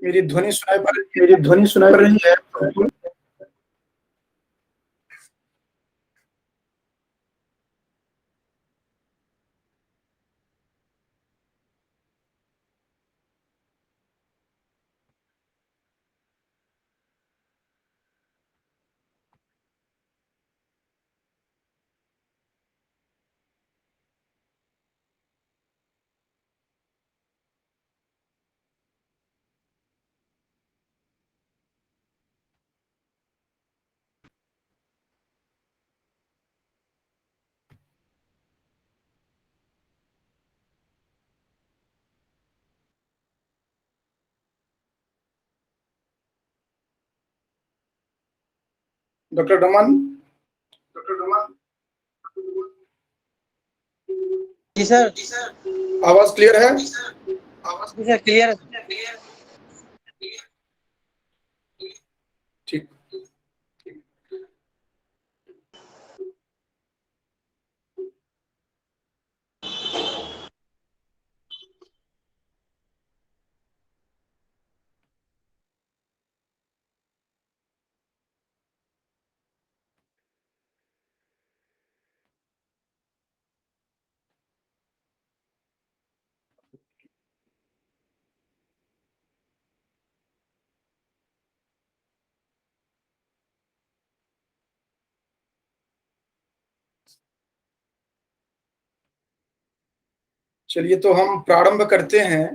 मेरी ध्वनि सुनाई पड़ रही है? डॉक्टर डमन, जी सर। आवाज क्लियर है? जी सर, क्लियर है। ठीक। चलिए तो हम प्रारंभ करते हैं।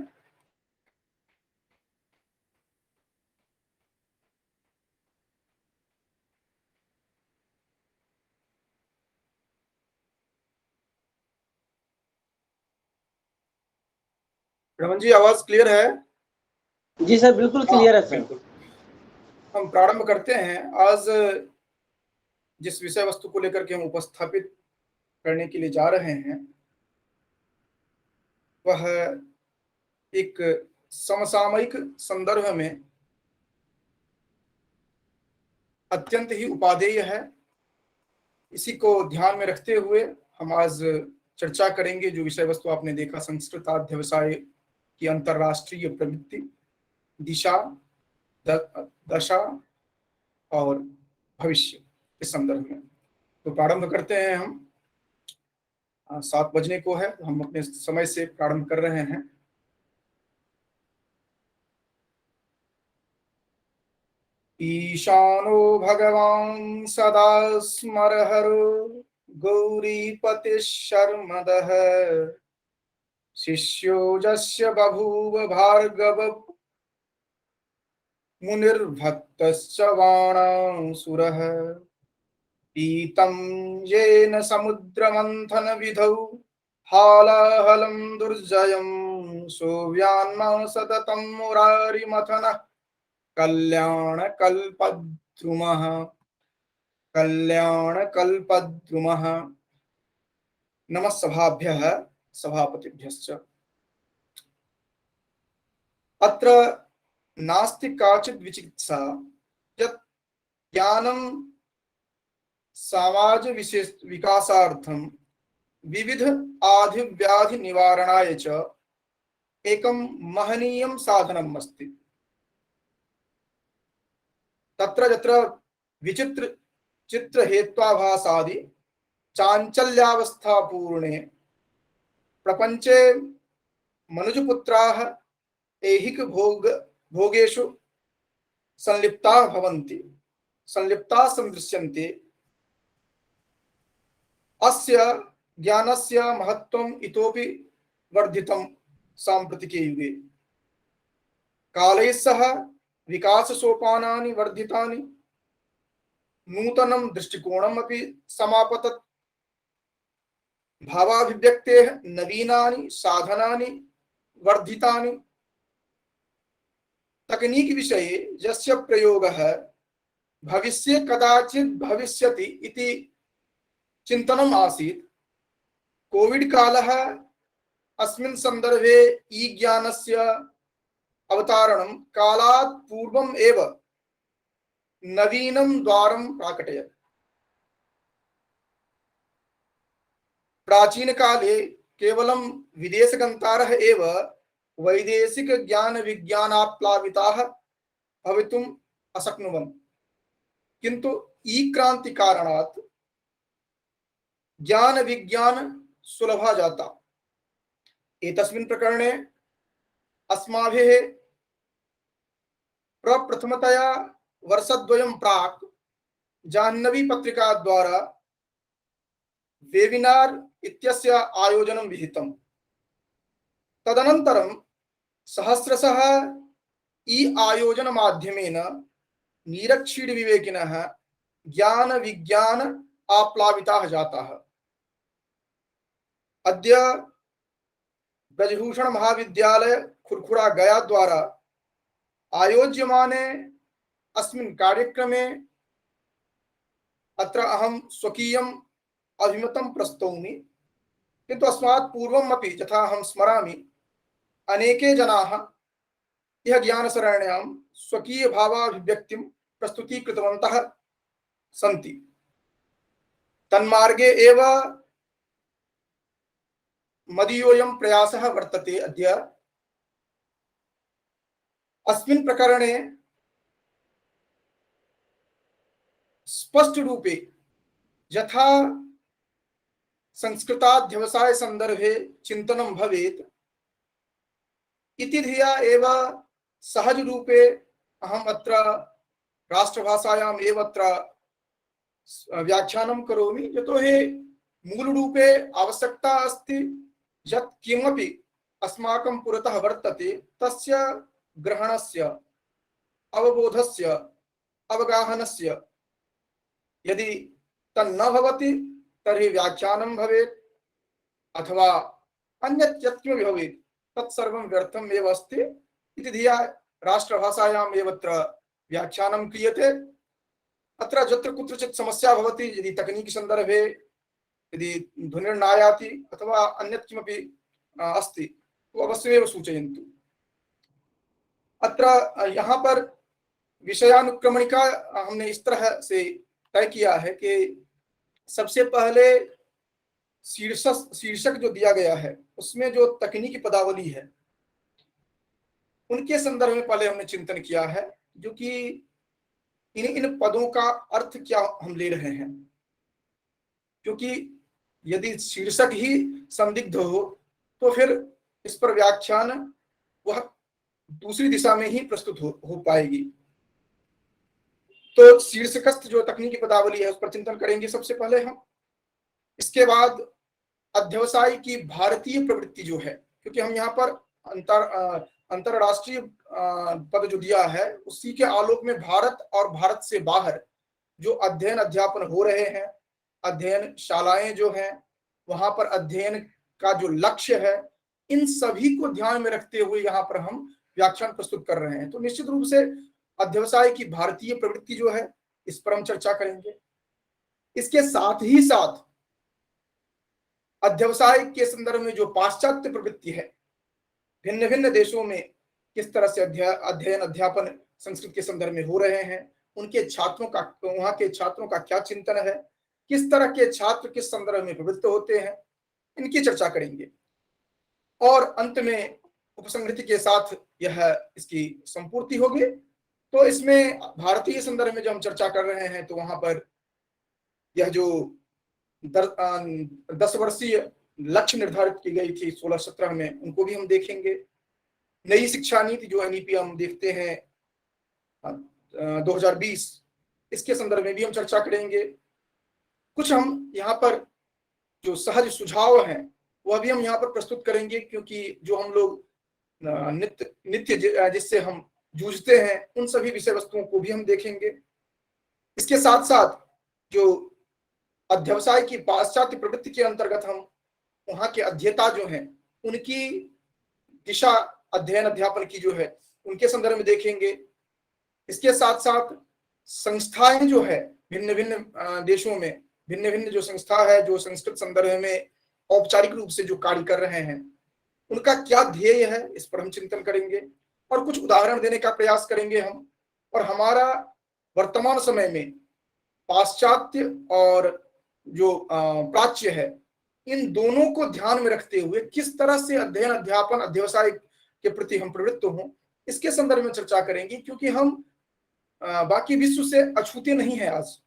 रमन जी, आवाज क्लियर है? जी सर, बिल्कुल क्लियर है सर। बिल्कुल। हम प्रारंभ करते हैं। आज जिस विषय वस्तु को लेकर के हम उपस्थापित करने के लिए जा रहे हैं वह एक समसामयिक संदर्भ में अत्यंत ही उपादेय है। इसी को ध्यान में रखते हुए हम आज चर्चा करेंगे। जो विषय वस्तु आपने देखा, संस्कृताध्यवसाय की अंतरराष्ट्रीय प्रवृत्ति, दिशा, दशा और भविष्य के संदर्भ में। तो प्रारंभ करते हैं हम। 7 बजने को है, तो हम अपने समय से प्रारंभ कर रहे हैं। ईशानो भगवान सदा स्मरहरो गौरीपति शर्मदः शिष्यो यस्य बभूव भार्गव मुनिर्भक्तश्च बाणासुरः पीतं येन समुद्रमन्थन विधौ हालाहलं दुर्जयं सोऽव्यान्मा सततं मुरारिमथनः कल्याणकल्पद्रुमः कल्याणकल्पद्रुमः। नमः सभाभ्यः सभापतिभ्यश्च। अत्र नास्ति काचित् विचिकित्सा यत् ज्ञानं समाज विशेष विकासार्थं विविध आधि व्याधि निवारणाय च एकं महनीयं साधनम् अस्ति। तत्र यत्र विचित्र चित्र हेत्वाभासादि चाञ्चल्यावस्थापूर्णे प्रपञ्चे मनुजपुत्राः ऐहिक भोगेषु संलिप्ताः भवन्ति, संलिप्ताः सन्दृश्यन्ते। अस्य ज्ञानस्य महत्त्वम् इतोपि वर्धितं साम्प्रतिके युगे। कालैः सह विकाससोपानानि वर्धितानि, नूतनं दृष्टिकोणम् अपि समापतत्। भावाभिव्यक्तेः नवीनानि साधनानि वर्धितानि। तकनीक विषये यस्य प्रयोगः भविष्ये कदाचित् भविष्यति इति चिन्तनम् आसीत्, कोविड कालः अस्मिन् सन्दर्भे ई ज्ञानस्य अवतारणं कालात् पूर्वम् एव नवीनं द्वारं प्राकटयत्। प्राचीन काले केवलं विदेशगन्तारः एव वैदेशिक ज्ञान विज्ञानाप्लाविताः भवितुम् अशक्नुवन्, किन्तु ई क्रांति कारणात् ज्ञान विज्ञान सुलभा जाता। एतस्मिन् प्रकरणे अस्माभिः प्रप्रथमतया वर्षद्वयं प्राक् जाह्नवी पत्रिका द्वारा वेबिनार इत्यस्य आयोजनं विहितम्। तदनन्तरं सहस्रशः ई आयोजन माध्यमेन निरक्षीण विवेकिनः ज्ञान विज्ञान आप्लाविताः जाताः। अद्य ब्रजभूषण महाविद्यालय खुरखुरा गया द्वारा आयोज्यमाने अस्मिन् कार्यक्रमे अत्र अहं स्वकीयम् अभिमतं प्रस्तौमि, किन्तु अस्मात् पूर्वमपि यथा अहं स्मरामि अनेके जनाः यह ज्ञानसरण्यां स्वकीय भावाभिव्यक्तिं प्रस्तुतीकृतवन्तः सन्ति। तन्मार्गे एव मदीयोऽयं प्रयासः वर्तते। अद्य अस्मिन् प्रकरणे स्पष्ट रूपे यथा संस्कृताध्यवसाय संदर्भे चिन्तनं भवेत् इति धिया एव सहज रूपे अहम् अत्र राष्ट्रभाषायाम् एव अत्र व्याख्यानं करोमि, यतोहि मूल रूपे आवश्यकता अस्ति यत् किमपि अस्माकं पुरतः वर्तते तस्य ग्रहणस्य, अवबोधस्य, अवगाहनस्य। यदि तन्न भवति तर्हि व्याख्यानं भवेत् अथवा अन्यत् यत्किमपि भवेत् तत्सर्वं व्यर्थम् एव अस्ति इति धिया राष्ट्रभाषायाम् एव अत्र व्याख्यानं क्रियते। अत्र यत्र कुत्रचित् समस्या भवति, यदि तकनीकी संदर्भे यदि ध्वनिर्नायाति अथवा अन्यत् किमपि अस्ति तो अवश्यमेव सूचयन्तु। अत्र यहाँ पर विषयानुक्रमणिका हमने इस तरह से तय किया है कि सबसे पहले शीर्षक जो दिया गया है उसमें जो तकनीकी पदावली है उनके संदर्भ में पहले हमने चिंतन किया है, जो कि इन पदों का अर्थ क्या हम ले रहे हैं। क्योंकि यदि शीर्षक ही संदिग्ध हो तो फिर इस पर व्याख्यान वह दूसरी दिशा में ही प्रस्तुत हो पाएगी। तो शीर्षकस्थ जो तकनीकी पदावली है उस पर चिंतन करेंगे सबसे पहले हम। इसके बाद अध्यवसाय की भारतीय प्रवृत्ति जो है, क्योंकि हम यहाँ पर अंतरराष्ट्रीय पद जो दिया है उसी के आलोक में भारत और भारत से बाहर जो अध्ययन अध्यापन हो रहे हैं, अध्ययन शालाएं जो हैं, वहां पर अध्ययन का जो लक्ष्य है, इन सभी को ध्यान में रखते हुए यहाँ पर हम व्याख्यान प्रस्तुत कर रहे हैं। तो निश्चित रूप से अध्यवसाय की भारतीय प्रवृत्ति जो है इस पर हम चर्चा करेंगे। इसके साथ ही साथ अध्यवसाय के संदर्भ में जो पाश्चात्य प्रवृत्ति है, भिन्न भिन्न देशों में किस तरह से अध्ययन अध्यापन संस्कृत के संदर्भ में हो रहे हैं, उनके छात्रों का, वहां के छात्रों का क्या चिंतन है, किस तरह के छात्र किस संदर्भ में प्रवृत्त होते हैं, इनकी चर्चा करेंगे। और अंत में उपसंहृति के साथ यह इसकी संपूर्ति होगी। तो इसमें भारतीय संदर्भ में जो हम चर्चा कर रहे हैं तो वहां पर यह जो 10 वर्षीय लक्ष्य निर्धारित की गई थी 16-17 में, उनको भी हम देखेंगे। नई शिक्षा नीति जो एनईपी हम देखते हैं 2020, इसके संदर्भ में भी हम चर्चा करेंगे। कुछ हम यहाँ पर जो सहज सुझाव हैं वह भी हम यहाँ पर प्रस्तुत करेंगे, क्योंकि जो हम लोग नित्य जिससे हम जूझते हैं उन सभी विषय वस्तुओं को भी हम देखेंगे। इसके साथ साथ जो अध्यवसाय की पाश्चात्य प्रवृत्ति के अंतर्गत हम वहां के अध्येता जो हैं उनकी दिशा अध्ययन अध्यापन की जो है उनके संदर्भ में देखेंगे। इसके साथ साथ संस्थाएं जो है भिन्न भिन्न देशों में भिन्न भिन्न जो संस्था है जो संस्कृत संदर्भ में औपचारिक रूप से जो कार्य कर रहे हैं उनका क्या ध्येय है, इस पर हम चिंतन करेंगे और कुछ उदाहरण देने का प्रयास करेंगे हम। और हमारा वर्तमान समय में पाश्चात्य और जो प्राच्य है, इन दोनों को ध्यान में रखते हुए किस तरह से अध्ययन अध्यापन अध्यवसाय के प्रति हम प्रवृत्त हों, इसके संदर्भ में चर्चा करेंगे, क्योंकि हम बाकी विश्व से अछूते नहीं है आज।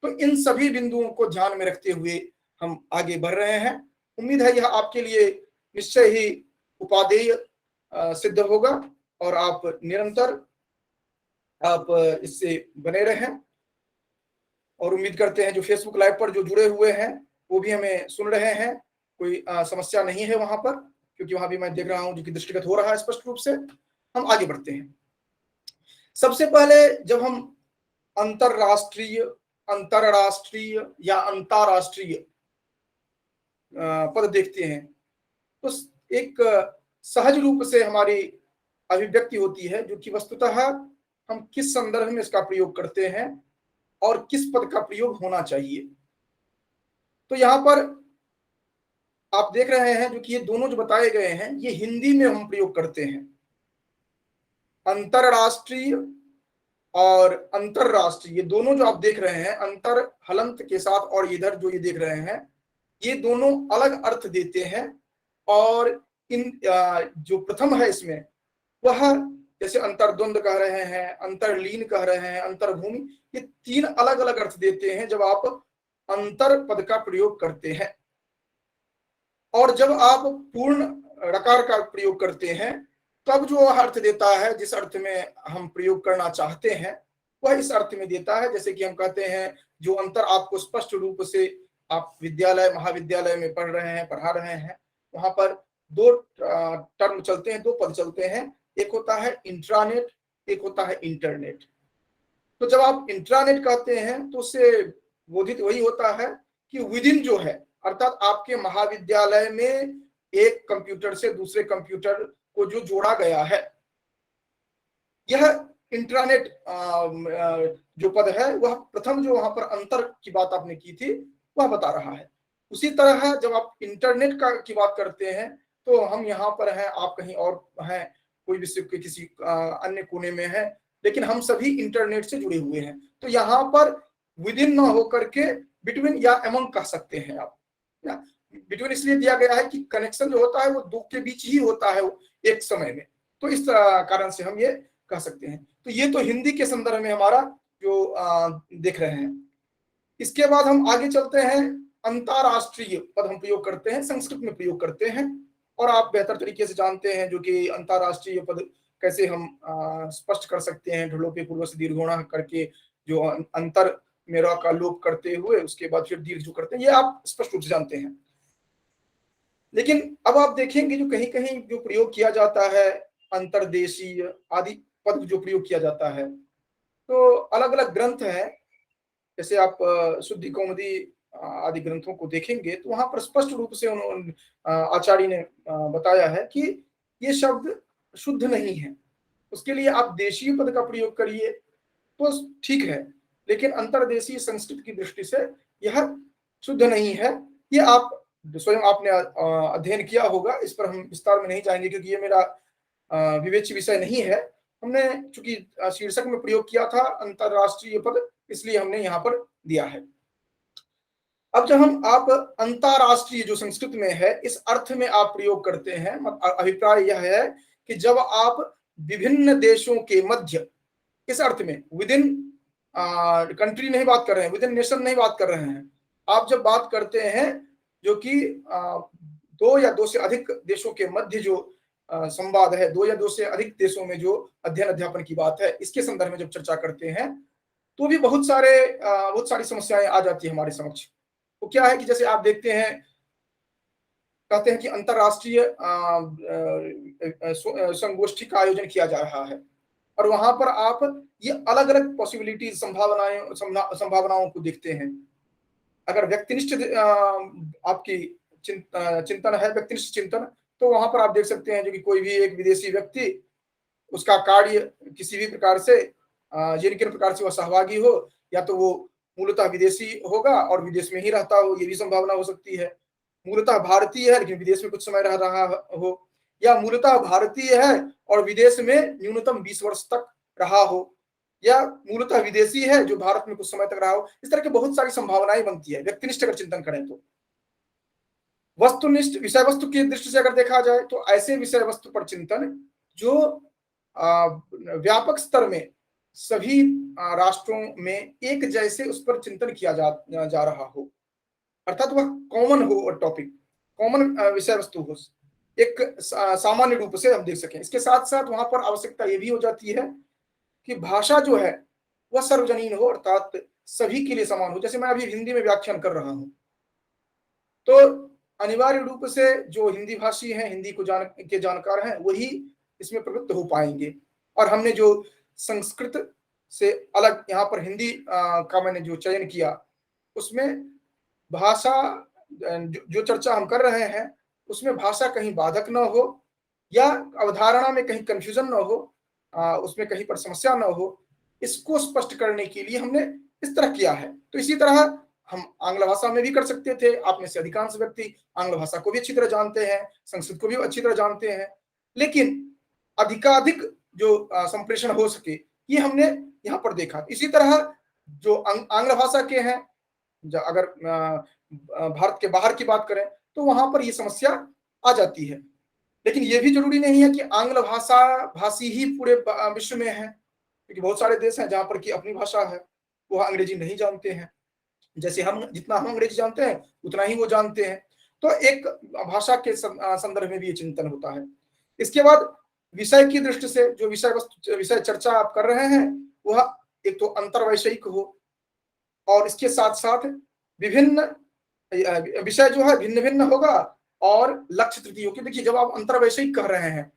तो इन सभी बिंदुओं को ध्यान में रखते हुए हम आगे बढ़ रहे हैं। उम्मीद है यह आपके लिए निश्चय ही उपादेय सिद्ध होगा और आप निरंतर आप इससे बने रहें। और उम्मीद करते हैं जो फेसबुक लाइव पर जो जुड़े हुए हैं वो भी हमें सुन रहे हैं, कोई समस्या नहीं है वहां पर, क्योंकि वहां भी मैं देख रहा हूं जो कि दृष्टिगत हो रहा है स्पष्ट रूप से। हम आगे बढ़ते हैं। सबसे पहले जब हम अंतरराष्ट्रीय, अंतरराष्ट्रीय या अंतरराष्ट्रीय पद देखते हैं तो एक सहज रूप से हमारी अभिव्यक्ति होती है, जो कि वस्तुतः हम किस संदर्भ में इसका प्रयोग करते हैं और किस पद का प्रयोग होना चाहिए। तो यहां पर आप देख रहे हैं जो कि ये दोनों जो बताए गए हैं ये हिंदी में हम प्रयोग करते हैं। अंतरराष्ट्रीय और अंतरराष्ट्रीय, ये दोनों जो आप देख रहे हैं अंतर हलंत के साथ, और इधर जो ये देख रहे हैं ये दोनों अलग अर्थ देते हैं। और इन जो प्रथम है इसमें वह जैसे अंतर्द्वंद कह रहे हैं, अंतरलीन कह रहे हैं, अंतर्भूमि, ये तीन अलग अलग अर्थ देते हैं जब आप अंतर पद का प्रयोग करते हैं। और जब आप पूर्ण रकार का प्रयोग करते हैं तब जो अर्थ देता है, जिस अर्थ में हम प्रयोग करना चाहते हैं वह इस अर्थ में देता है। जैसे कि हम कहते हैं जो अंतर आपको स्पष्ट रूप से आप विद्यालय महाविद्यालय में पढ़ रहे हैं, पढ़ा रहे हैं, वहां पर दो टर्म चलते हैं, दो पद चलते हैं, एक होता है इंट्रानेट, एक होता है इंटरनेट। तो जब आप इंट्रानेट कहते हैं तो उससे बोधित वही होता है कि विदिन जो है, अर्थात आपके महाविद्यालय में एक कंप्यूटर से दूसरे कंप्यूटर को जो जोड़ा गया है, यह इंट्रानेट जो पद है वह प्रथम जो वहां पर अंतर की बात आपने की थी वह बता रहा है। उसी तरह जब आप इंटरनेट की बात करते हैं तो हम यहाँ पर हैं, आप कहीं और हैं, कोई विश्व के किसी अन्य कोने में है, लेकिन हम सभी इंटरनेट से जुड़े हुए हैं। तो यहाँ पर विदिन ना होकर के बिटवीन या अमंग कह सकते हैं आप। बिटवीन इसलिए दिया गया है कि कनेक्शन जो होता है वो दो के बीच ही होता है एक समय में, तो इस कारण से हम ये कह सकते हैं। तो ये तो हिंदी के संदर्भ में हमारा जो देख रहे हैं। इसके बाद हम आगे चलते हैं, अंतरराष्ट्रीय पद हम प्रयोग करते हैं, संस्कृत में प्रयोग करते हैं, और आप बेहतर तरीके से जानते हैं जो कि अंतरराष्ट्रीय पद कैसे हम स्पष्ट कर सकते हैं, ढलो पे पूर्व से दीर्घोणा करके जो अंतर मेरा का लोप करते हुए उसके बाद फिर दीर्घ जो करते हैं, ये आप स्पष्ट रूप से जानते हैं। लेकिन अब आप देखेंगे जो कहीं कहीं जो प्रयोग किया जाता है अंतरदेशीय आदि पद जो प्रयोग किया जाता है, तो अलग अलग ग्रंथ हैं, जैसे आप शुद्धि कौमुदी आदि ग्रंथों को देखेंगे तो वहां पर स्पष्ट रूप से उन्होंने आचार्य ने बताया है कि ये शब्द शुद्ध नहीं है, उसके लिए आप देशीय पद का प्रयोग करिए तो ठीक है, लेकिन अंतरदेशीय संस्कृत की दृष्टि से यह शुद्ध नहीं है। ये आप स्वयं आपने अध्ययन किया होगा, इस पर हम विस्तार में नहीं जाएंगे क्योंकि ये मेरा विवेच्य विषय नहीं है। हमने चूंकि शीर्षक में प्रयोग किया था अंतरराष्ट्रीय पद, इसलिए हमने यहाँ पर दिया है। अब जब हम आप अंतरराष्ट्रीय जो संस्कृत में है इस अर्थ में आप प्रयोग करते हैं, अभिप्राय यह है कि जब आप विभिन्न देशों के मध्य, इस अर्थ में विदिन कंट्री नहीं बात कर रहे हैं, विदिन नेशन नहीं बात कर रहे हैं, आप जब बात करते हैं जो कि दो या दो से अधिक देशों के मध्य जो संवाद है, दो या दो से अधिक देशों में जो अध्ययन अध्यापन की बात है, इसके संदर्भ में जब चर्चा करते हैं तो भी बहुत सारी समस्याएं आ जाती है हमारे समक्ष। तो क्या है कि जैसे आप देखते हैं, कहते हैं कि अंतरराष्ट्रीय संगोष्ठी का आयोजन किया जा रहा है और वहां पर आप ये अलग अलग पॉसिबिलिटीज, संभावनाओं को देखते हैं। अगर व्यक्तिनिष्ठ आपकी चिंतन है, व्यक्तिनिष्ठ चिंतन, तो वहां पर आप देख सकते हैं जो कि कोई भी एक विदेशी व्यक्ति, उसका कार्य किसी भी प्रकार से जिन प्रकार से वह सहभागी हो, या तो वो मूलतः विदेशी होगा और विदेश में ही रहता हो, ये भी संभावना हो सकती है। मूलतः भारतीय है लेकिन विदेश में कुछ समय रह रहा हो, या मूलतः भारतीय है और विदेश में न्यूनतम 20 वर्ष तक रहा हो, या मूलतः विदेशी है जो भारत में कुछ समय तक रहा हो। इस तरह की बहुत सारी संभावनाएं बनती है व्यक्तिनिष्ठ अगर चिंतन करें तो। वस्तुनिष्ठ विषय वस्तु की दृष्टि से अगर देखा जाए तो ऐसे विषय वस्तु पर चिंतन जो व्यापक स्तर में सभी राष्ट्रों में एक जैसे उस पर चिंतन किया जा रहा हो, अर्थात वह कॉमन हो, टॉपिक कॉमन विषय वस्तु हो, एक सामान्य रूप से हम देख सकें। इसके साथ साथ वहां पर आवश्यकता ये भी हो जाती है कि भाषा जो है वह सार्वजनीन हो, अर्थात सभी के लिए समान हो। जैसे मैं अभी हिंदी में व्याख्यान कर रहा हूं, तो अनिवार्य रूप से जो हिंदी भाषी हैं, हिंदी को जानकार हैं, वही इसमें प्रवृत्त हो पाएंगे। और हमने जो संस्कृत से अलग यहाँ पर हिंदी का मैंने जो चयन किया, उसमें भाषा जो चर्चा हम कर रहे हैं उसमें भाषा कहीं बाधक न हो या अवधारणा में कहीं कंफ्यूजन न हो, उसमें कहीं पर समस्या न हो, इसको स्पष्ट करने के लिए हमने इस तरह किया है। तो इसी तरह हम आंग्ल भाषा में भी कर सकते थे। आप में से अधिकांश व्यक्ति आंग्ल भाषा को भी अच्छी तरह जानते हैं, संस्कृत को भी अच्छी तरह जानते हैं, लेकिन अधिकाधिक जो संप्रेषण हो सके ये हमने यहाँ पर देखा। इसी तरह जो आंग्ल भाषा के हैं, अगर भारत के बाहर की बात करें तो वहां पर ये समस्या आ जाती है। लेकिन ये भी जरूरी नहीं है कि आंग्ल भाषी ही पूरे विश्व में है, क्योंकि बहुत सारे देश हैं जहां पर की अपनी भाषा है, वो अंग्रेजी नहीं जानते हैं। जैसे जितना हम अंग्रेजी जानते हैं उतना ही वो जानते हैं। तो एक भाषा के संदर्भ में भी ये चिंतन होता है। इसके बाद विषय की दृष्टि से जो विषय चर्चा आप कर रहे हैं वह एक तो अंतरवैषयिक हो, और इसके साथ साथ विभिन्न विषय जो है भिन्न भिन्न होगा और लक्ष्य तृतीय हो। देखिए, जब आप अंतरवैषयिक कह रहे हैं,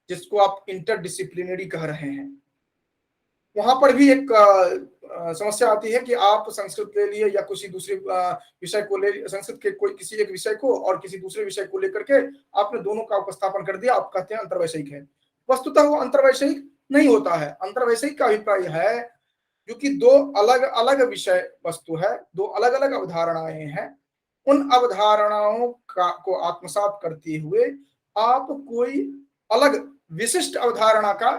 जिसको आप इंटरडिसिप्लिनरी कह रहे हैं, वहां पर भी एक समस्या आती है कि आप संस्कृत ले लिए या किसी दूसरे विषय को ले, संस्कृत के कोई किसी एक विषय को और किसी दूसरे विषय को लेकर के आपने दोनों का उपस्थापन कर दिया, आप कहते हैं अंतरवैषयिक है। वस्तुतः वो अंतरवैषयिक नहीं होता है। अंतरवैषयिक का अभिप्राय है क्योंकि दो अलग अलग विषय वस्तु है, दो अलग अलग अवधारणाएं हैं, उन अवधारणाओं को आत्मसात करते हुए आप कोई अलग विशिष्ट अवधारणा का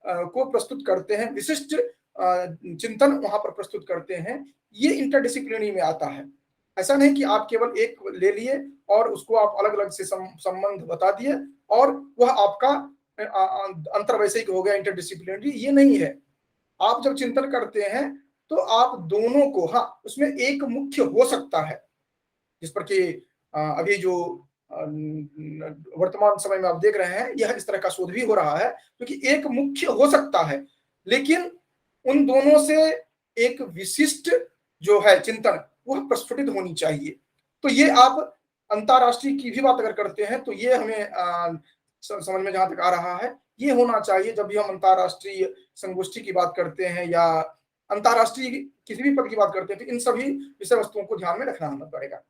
को प्रस्तुत करते हैं, विशिष्ट चिंतन वहां पर प्रस्तुत करते हैं। ये इंटरडिसिप्लिनरी में आता है। ऐसा नहीं कि आप केवल एक ले लिए और उसको आप अलग अलग से संबंध बता दिए और वह आपका अंतरवैषयिक हो गया, इंटरडिसिप्लिनरी। ये नहीं है। आप जब चिंतन करते हैं तो आप दोनों को, हाँ, उसमें एक मुख्य हो सकता है, जिस पर कि अभी जो वर्तमान समय में आप देख रहे हैं, यह इस तरह का शोध भी हो रहा है, क्योंकि एक मुख्य हो सकता है, लेकिन उन दोनों से एक विशिष्ट जो है चिंतन वह प्रस्फुटित होनी चाहिए। तो ये आप अंतरराष्ट्रीय की भी बात अगर करते हैं तो ये हमें समझ में जहां तक आ रहा है, ये होना चाहिए जब भी हम अंतरराष्ट्रीय संगोष्ठी की बात करते हैं या अंतरराष्ट्रीय किसी भी पद की बात करते हैं, तो इन सभी विषय वस्तुओं को ध्यान में रखना हमें पड़ेगा।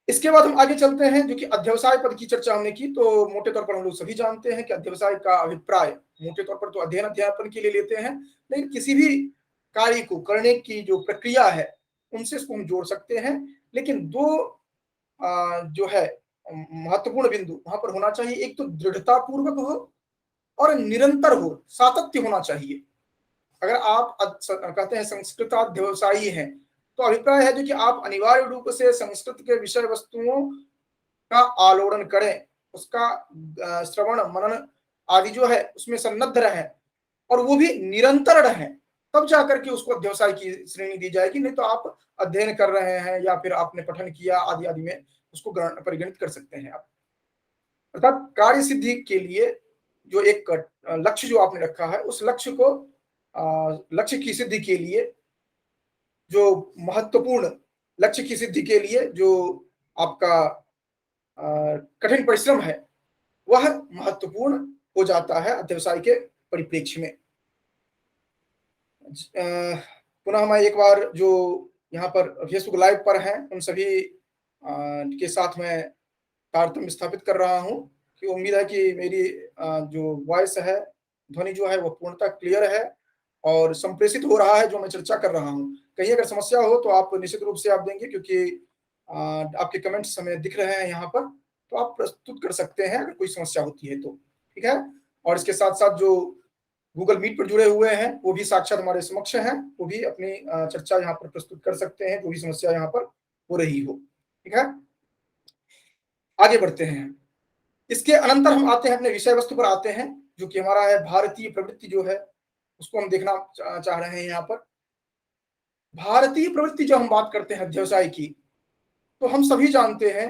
इसके बाद हम आगे चलते हैं, जो कि अध्यवसाय पद की चर्चा हमने की। तो मोटे तौर पर हम लोग सभी जानते हैं कि अध्यवसाय का अभिप्राय मोटे तौर पर तो अध्ययन अध्यापन के लिए लेते हैं, लेकिन किसी भी कार्य को करने की जो प्रक्रिया है उनसे इसको हम जोड़ सकते हैं। लेकिन दो जो है महत्वपूर्ण बिंदु वहां पर होना चाहिए। एक तो दृढ़ता पूर्वक हो और निरंतर हो, सातत्य होना चाहिए। अगर आप कहते हैं संस्कृताध्यवसायी हैं, तो अभिप्राय है जो कि आप अनिवार्य रूप से संस्कृत के विषय वस्तुओं का आलोड़न करें, उसका श्रवण मनन आदि जो है उसमें सन्नद्ध रहें, और वो भी निरंतर रहें, तब जाकर के उसको अध्यवसाय की श्रेणी दी जाएगी। नहीं तो आप अध्ययन कर रहे हैं या फिर आपने पठन किया आदि आदि में उसको परिगणित कर सकते हैं आप। अर्थात कार्य सिद्धि के लिए जो एक लक्ष्य जो आपने रखा है, उस लक्ष्य को लक्ष्य की सिद्धि के लिए जो महत्वपूर्ण लक्ष्य की सिद्धि के लिए जो आपका कठिन परिश्रम है वह महत्वपूर्ण हो जाता है अध्यवसाय के परिप्रेक्ष्य में। पुनः मैं एक बार जो यहाँ पर फेसबुक लाइव पर हैं उन सभी के साथ मैं तारतम्य स्थापित कर रहा हूँ कि उम्मीद है कि मेरी जो वॉइस है, ध्वनि जो है वो पूर्णतः क्लियर है और संप्रेषित हो रहा है जो मैं चर्चा कर रहा हूँ। कहीं अगर समस्या हो तो आप निश्चित रूप से आप देंगे, क्योंकि आपके कमेंट्स हमें दिख रहे हैं यहाँ पर, तो आप प्रस्तुत कर सकते हैं अगर कोई समस्या होती है तो, ठीक है। और इसके साथ साथ जो गूगल मीट पर जुड़े हुए हैं वो भी साक्षात हमारे समक्ष हैं, वो भी अपनी चर्चा यहाँ पर प्रस्तुत कर सकते हैं, जो भी समस्या यहाँ पर हो रही हो, ठीक है। आगे बढ़ते हैं। इसके अनंतर हम आते हैं, अपने विषय वस्तु पर आते हैं, जो कि हमारा है भारतीय प्रवृत्ति जो है, उसको हम देखना चाह रहे हैं यहाँ पर। भारतीय प्रवृत्ति जब हम बात करते हैं अध्यवसाय की, तो हम सभी जानते हैं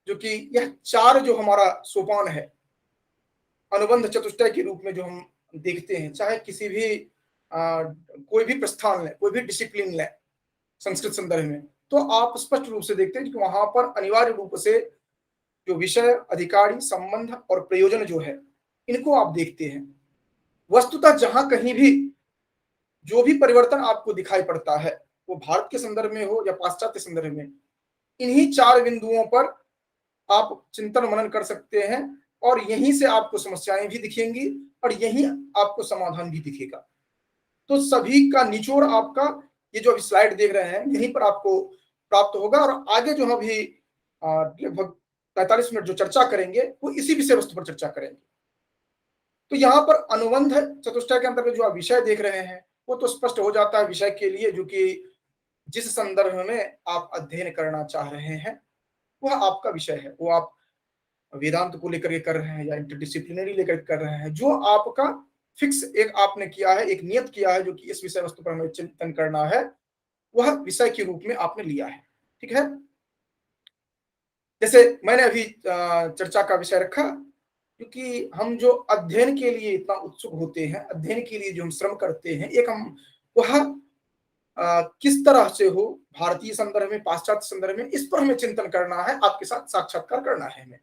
जो कि यह 4 जो हमारा सोपान है, अनुबंध चतुष्टय के रूप में जो हम देखते हैं, चाहे किसी भी कोई भी प्रस्थान लें, कोई भी डिसिप्लिन लें संस्कृत संदर्भ में, तो आप स्पष्ट रूप से देखते हैं कि वहां पर अनिवार्य रूप से जो विषय, अधिकारी, संबंध और प्रयोजन जो है, इनको आप देखते हैं। वस्तुतः जहां कहीं भी जो भी परिवर्तन आपको दिखाई पड़ता है, वो भारत के संदर्भ में हो या पाश्चात्य संदर्भ में, इन्हीं 4 बिंदुओं पर आप चिंतन मनन कर सकते हैं, और यहीं से आपको समस्याएं भी दिखेंगी और यहीं आपको समाधान भी दिखेगा। तो सभी का निचोड़ आपका ये जो अभी स्लाइड देख रहे हैं, यहीं पर आपको प्राप्त होगा। और आगे जो हम अभी लगभग 45 मिनट जो चर्चा करेंगे, वो इसी विषय वस्तु पर चर्चा करेंगे। तो यहाँ पर अनुबंध चतुष्टय के अंतर्गत जो आप विषय देख रहे हैं, वो तो स्पष्ट हो जाता है विषय के लिए, जो कि जिस संदर्भ में आप अध्ययन करना चाह रहे हैं, वह आपका विषय है। वो आप वेदांत को लेकर के कर रहे हैं या इंटरडिसिप्लिनरी लेकर कर रहे हैं, जो आपका फिक्स एक आपने किया है, एक नियत किया है, जो कि इस विषय वस्तु पर हमें चिंतन करना है, वह विषय के रूप में आपने लिया है। ठीक है, जैसे मैंने अभी चर्चा का विषय रखा, क्योंकि हम जो अध्ययन के लिए इतना उत्सुक होते हैं, अध्ययन के लिए जो हम श्रम करते हैं, एक हम वह किस तरह से हो, भारतीय संदर्भ में, पाश्चात्य संदर्भ में, इस पर हमें चिंतन करना है, आपके साथ साक्षात्कार करना है हमें।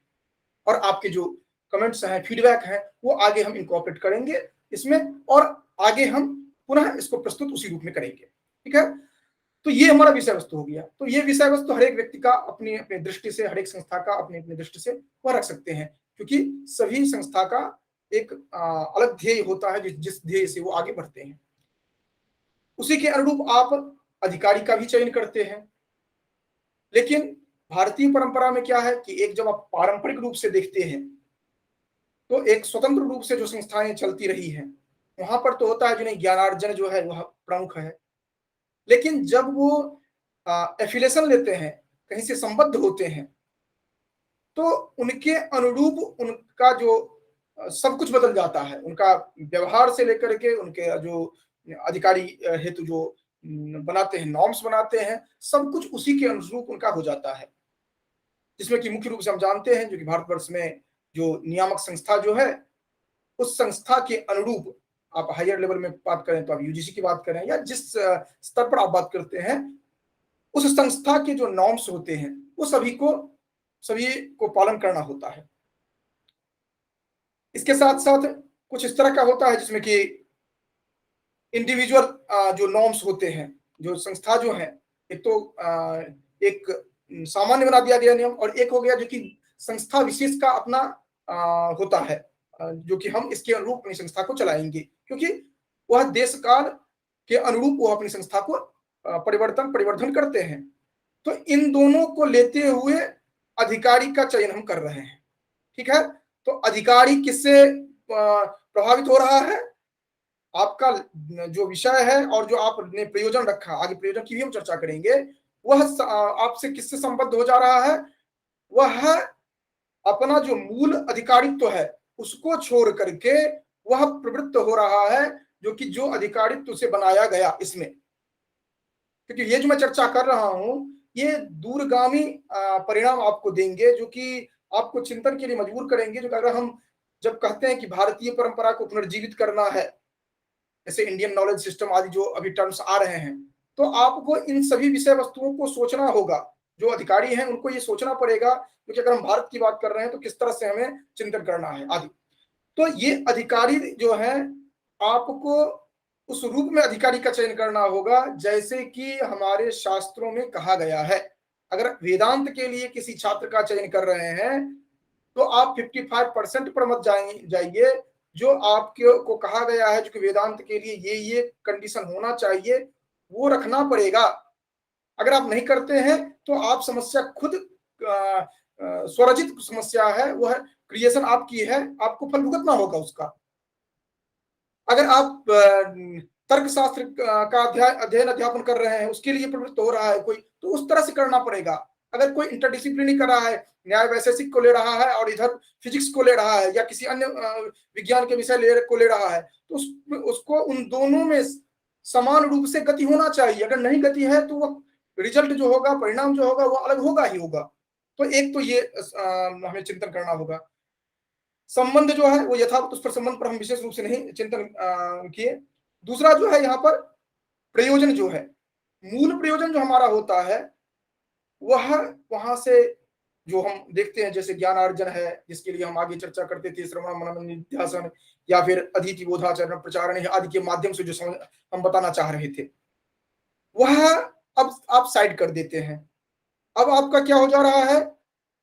और आपके जो कमेंट्स हैं, फीडबैक हैं, वो आगे हम इनकॉर्पोरेट करेंगे इसमें, और आगे हम पुनः इसको प्रस्तुत उसी रूप में करेंगे। ठीक है, तो ये हमारा विषय वस्तु हो गया। तो ये विषय वस्तु हर एक व्यक्ति का अपनी अपनी दृष्टि से, हर एक संस्था का अपनी अपनी दृष्टि से वह रख सकते हैं, क्योंकि सभी संस्था का एक अलग ध्येय होता है, जिस ध्येय से वो आगे बढ़ते हैं। उसी के अनुरूप आप अधिकारी का भी चयन करते हैं। लेकिन भारतीय परंपरा में क्या है कि एक जब आप पारंपरिक रूप से देखते हैं, तो एक स्वतंत्र रूप से जो संस्थाएं चलती रही हैं, वहां पर तो होता है जिन्हें ज्ञानार्जन जो है वह प्रमुख है। लेकिन जब वो एफिलेशन लेते हैं, कहीं से संबद्ध होते हैं, तो उनके अनुरूप उनका जो सब कुछ बदल जाता है। उनका व्यवहार से लेकर के उनके जो अधिकारी हेतु जो बनाते हैं, नॉर्म्स बनाते हैं, सब कुछ उसी के अनुरूप उनका हो जाता है। जिसमें कि मुख्य रूप से हम जानते हैं जो कि भारतवर्ष में जो नियामक संस्था जो है, उस संस्था के अनुरूप आप हायर लेवल में बात करें तो आप यूजीसी की बात करें या जिस स्तर पर आप बात करते हैं, उस संस्था के जो नॉर्म्स होते हैं वो सभी को पालन करना होता है। इसके साथ साथ कुछ इस तरह का होता है जिसमें कि इंडिविजुअल जो नॉर्म्स होते हैं, जो संस्था जो है, एक तो एक सामान्य बना दिया गया नियम, और एक हो गया जो कि संस्था विशेष का अपना होता है, जो कि हम इसके अनुरूप अपनी संस्था को चलाएंगे, क्योंकि वह देश काल के अनुरूप वो अपनी संस्था को परिवर्धन करते हैं। तो इन दोनों को लेते हुए अधिकारी का चयन हम कर रहे हैं। ठीक है, तो अधिकारी किससे प्रभावित हो रहा है? आपका जो विषय है और जो आपने प्रयोजन रखा, आगे प्रयोजन की भी हम चर्चा करेंगे, वह आपसे किससे संबद्ध हो जा रहा है? वह अपना जो मूल अधिकारित्व है उसको छोड़ करके वह प्रवृत्त हो रहा है जो अधिकारित्व से बनाया गया इसमें। क्योंकि ये जो मैं चर्चा कर रहा हूं, ये दूरगामी परिणाम आपको देंगे, जो कि आपको चिंतन के लिए मजबूर करेंगे। जो अगर हम जब कहते हैं कि भारतीय परंपरा को पुनर्जीवित करना है, जैसे इंडियन नॉलेज सिस्टम आदि जो अभी टर्म्स आ रहे हैं, तो आपको इन सभी विषय वस्तुओं को सोचना होगा। जो अधिकारी हैं उनको ये सोचना पड़ेगा, क्योंकि अगर हम भारत की बात कर रहे हैं तो किस तरह से हमें चिंतन करना है आदि। तो ये अधिकारी जो है, आपको उस रूप में अधिकारी का चयन करना होगा जैसे कि हमारे शास्त्रों में कहा गया है। अगर वेदांत के लिए किसी छात्र का चयन कर रहे हैं, तो आप 55% पर मत जाइए। जो आपके को कहा गया है जो कि वेदांत के लिए ये कंडीशन होना चाहिए, वो रखना पड़ेगा। अगर आप नहीं करते हैं तो आप समस्या खुद स्वरचित समस्या है, वह क्रिएशन आपकी है, आपको फल भुगतना होगा उसका। अगर आप तर्कशास्त्र का अध्ययन अध्यापन कर रहे हैं, उसके लिए प्रवृत्त हो रहा है कोई, तो उस तरह से करना पड़ेगा। अगर कोई इंटरडिसिप्लिनरी कर रहा है, न्याय वैशेषिक को ले रहा है और इधर फिजिक्स को ले रहा है या किसी अन्य विज्ञान के विषय को ले रहा है, तो उसको उन दोनों में समान रूप से गति होना चाहिए। अगर नहीं गति है तो वो रिजल्ट जो होगा, परिणाम जो होगा वो अलग होगा ही होगा। तो एक तो ये हमें चिंतन करना होगा। संबंध जो है वो यथावत, उस पर संबंध पर हम विशेष रूप से नहीं चिंतन किए। दूसरा जो है यहाँ पर प्रयोजन जो है, मूल प्रयोजन जो हमारा होता है वह वहां से जो हम देखते हैं, जैसे ज्ञानार्जन है जिसके लिए हम आगे चर्चा करते थे, श्रवण मनन निध्यासन या फिर अधीति बोधाचरण प्रचारण आदि के माध्यम से जो हम बताना चाह रहे थे, वह अब आप साइड कर देते हैं। अब आपका क्या हो जा रहा है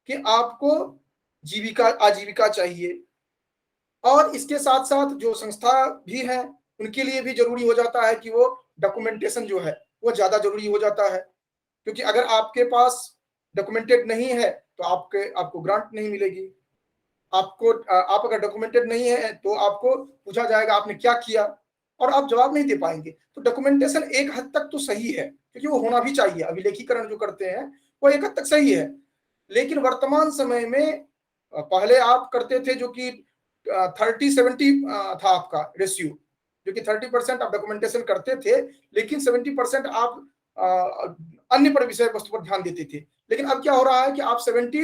कि आपको जीविका आजीविका चाहिए, और इसके साथ साथ जो संस्था भी है उनके लिए भी जरूरी हो जाता है कि वो डॉक्यूमेंटेशन जो है वो ज्यादा जरूरी हो जाता है, क्योंकि अगर आपके पास डॉक्यूमेंटेड नहीं है तो आपको ग्रांट नहीं मिलेगी। आप अगर डॉक्यूमेंटेड नहीं है तो आपको पूछा जाएगा आपने क्या किया, और आप जवाब नहीं दे पाएंगे। तो डॉक्यूमेंटेशन एक हद तक तो सही है, क्योंकि वो होना भी चाहिए। अभिलेखीकरण जो करते हैं वो एक हद तक सही है, लेकिन वर्तमान समय में पहले आप करते थे जो कि 30-70 था आपका रेशियो, जो कि 30% आप डॉक्यूमेंटेशन करते थे, लेकिन 70% आप अन्य पर विषय वस्तु पर ध्यान देते थे। लेकिन अब क्या हो रहा है कि आप 70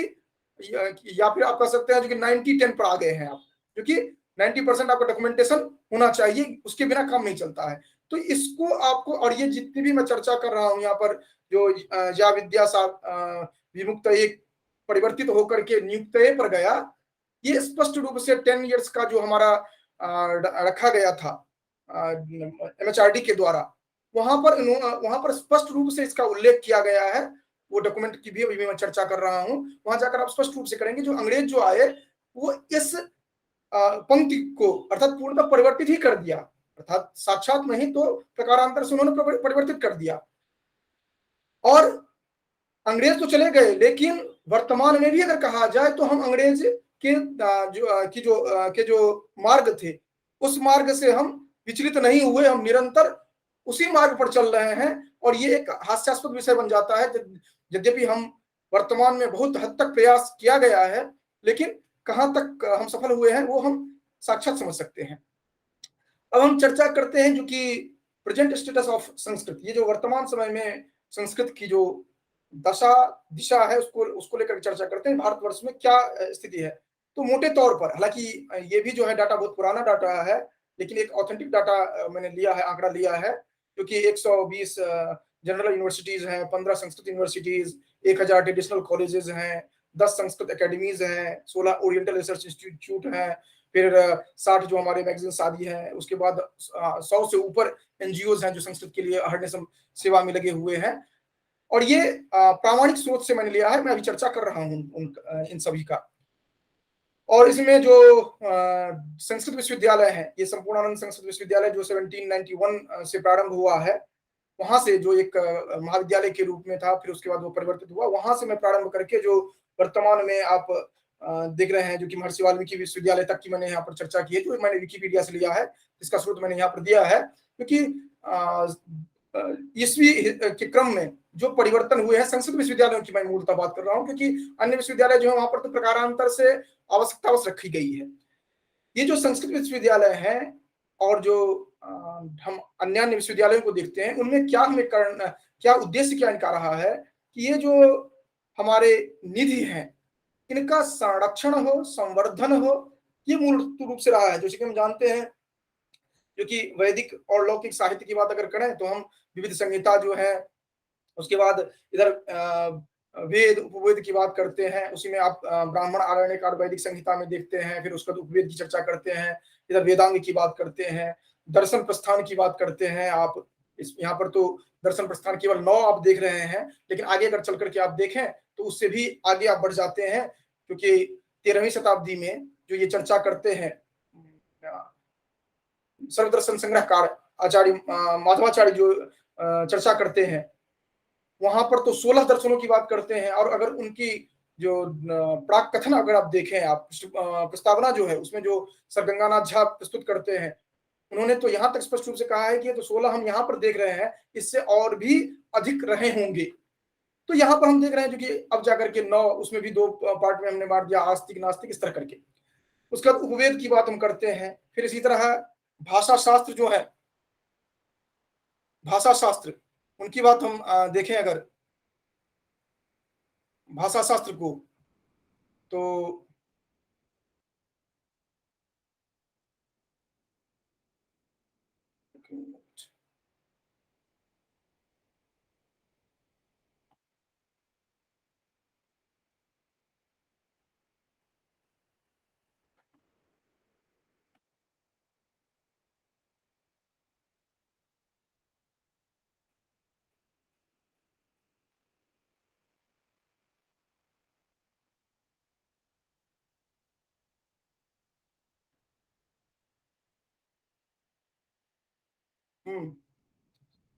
या फिर आप कह सकते हैं जो कि 90-10 पर आ गए हैं आप, जो कि 90% आपका डॉक्यूमेंटेशन होना चाहिए, उसके बिना काम नहीं चलता है। तो इसको आपको, और ये जितनी भी मैं चर्चा कर रहा हूं यहाँ पर, जो या विद्या विमुक्त एक परिवर्तित होकर के नियुक्त पर गया, ये स्पष्ट रूप से 10 इयर्स का जो हमारा रखा गया था MHRD के द्वारा, वहां पर स्पष्ट रूप से इसका उल्लेख किया गया है। वो डॉक्यूमेंट की भी अभी मैं चर्चा कर रहा हूं, वहां जाकर आप स्पष्ट रूप से करेंगे जो अंग्रेज जो आए वो इस पंक्ति को अर्थात पूर्णतः परिवर्तित ही कर दिया, अर्थात साक्षात नहीं तो प्रकारांतर से उन्होंने परिवर्तित कर दिया। और अंग्रेज तो चले गए, लेकिन वर्तमान में भी अगर कहा जाए तो हम अंग्रेज के जो मार्ग थे उस मार्ग से हम विचलित नहीं हुए, हम निरंतर उसी मार्ग पर चल रहे हैं। और ये एक हास्यास्पद विषय बन जाता है, यद्यपि हम वर्तमान में बहुत हद तक प्रयास किया गया है, लेकिन कहां तक हम सफल हुए हैं वो हम साक्षात समझ सकते हैं। अब हम चर्चा करते हैं जो कि प्रेजेंट स्टेटस ऑफ संस्कृत, ये जो वर्तमान समय में संस्कृत की जो दशा दिशा है उसको लेकर चर्चा करते हैं। भारतवर्ष में क्या स्थिति है, तो मोटे तौर पर, हालांकि ये भी जो है डाटा बहुत पुराना डाटा है, लेकिन एक ऑथेंटिक डाटा मैंने लिया है, आंकड़ा लिया है, क्योंकि 120 जनरल यूनिवर्सिटीज हैं, 15 संस्कृत यूनिवर्सिटीज, 1000 ट्रेडिशनल कॉलेजेस हैं, 10 संस्कृत एकेडमीज हैं, 16 ओरिएंटल रिसर्च इंस्टीट्यूट हैं, फिर 60 जो हमारे मैगजीन आदि हैं, उसके बाद 100 से ऊपर एनजीओज हैं जो संस्कृत के लिए अहरने सेवा में लगे हुए हैं। और ये प्रामाणिक स्रोत से मैंने लिया है, मैं अभी चर्चा कर रहा हूं इन सभी का। और इसमें जो संस्कृत विश्वविद्यालय है, ये संपूर्णानंद संस्कृत विश्वविद्यालय जो 1791 से प्रारंभ हुआ है, वहां से जो एक महाविद्यालय के रूप में था, फिर उसके बाद वो परिवर्तित हुआ, वहां से मैं प्रारंभ करके जो वर्तमान में आप देख रहे हैं, जो कि महर्षि वाल्मीकि विश्वविद्यालय तक की मैंने यहाँ पर चर्चा की है, जो मैंने विकिपीडिया से लिया है, इसका स्रोत मैंने यहाँ पर दिया है, क्योंकि ईस्वी के क्रम में जो परिवर्तन हुए हैं संस्कृत विश्वविद्यालयों की मैं मूलतः बात कर रहा हूँ, क्योंकि अन्य विश्वविद्यालय जो है वहां पर तो प्रकारांतर से आवश्यकता रखी गई है। ये जो संस्कृत विश्वविद्यालय है और जो हम अन्य विश्वविद्यालयों को देखते हैं, उनमें क्या हमें करना, क्या उद्देश्य क्या इनका रहा है कि ये जो हमारे निधि हैं इनका संरक्षण हो, संवर्धन हो, ये मूल रूप से रहा है। जैसे कि हम जानते हैं, क्योंकि वैदिक और लौकिक साहित्य की बात अगर करें तो हम विविध संहिता जो है, उसके बाद इधर वेद उपवेद की बात करते हैं, उसी में आप ब्राह्मण आरण्यक और वैदिक संहिता में देखते हैं, फिर उसके बाद उपवेद की चर्चा करते हैं, इधर वेदांग की बात करते हैं, दर्शन प्रस्थान की बात करते हैं। आप यहाँ पर तो दर्शन प्रस्थान केवल 9 आप देख रहे हैं, लेकिन आगे अगर चल करके आप देखें तो उससे भी आगे आप बढ़ जाते हैं, क्योंकि 13वीं शताब्दी में जो ये चर्चा करते हैं सर्वदर्शन संग्रहकार आचार्य माधवाचार्य जो चर्चा करते हैं, वहां पर तो 16 दर्शनों की बात करते हैं। और अगर उनकी जो प्राक कथन अगर आप देखें, आप प्रस्तावना जो है उसमें जो सर गंगानाथ झा प्रस्तुत करते हैं, उन्होंने तो यहाँ तक स्पष्ट रूप से कहा है कि ये तो 16 हम यहाँ पर देख रहे हैं, इससे और भी अधिक रहे होंगे। तो यहाँ पर हम देख रहे हैं जो कि अब जाकर के 9 उसमें भी 2 पार्ट में हमने बांट दिया, आस्तिक नास्तिक इस तरह करके। उसके बाद उपवेद की बात हम करते हैं। फिर इसी तरह भाषा शास्त्र जो है, भाषा शास्त्र उनकी बात हम देखें अगर भाषा शास्त्र को, तो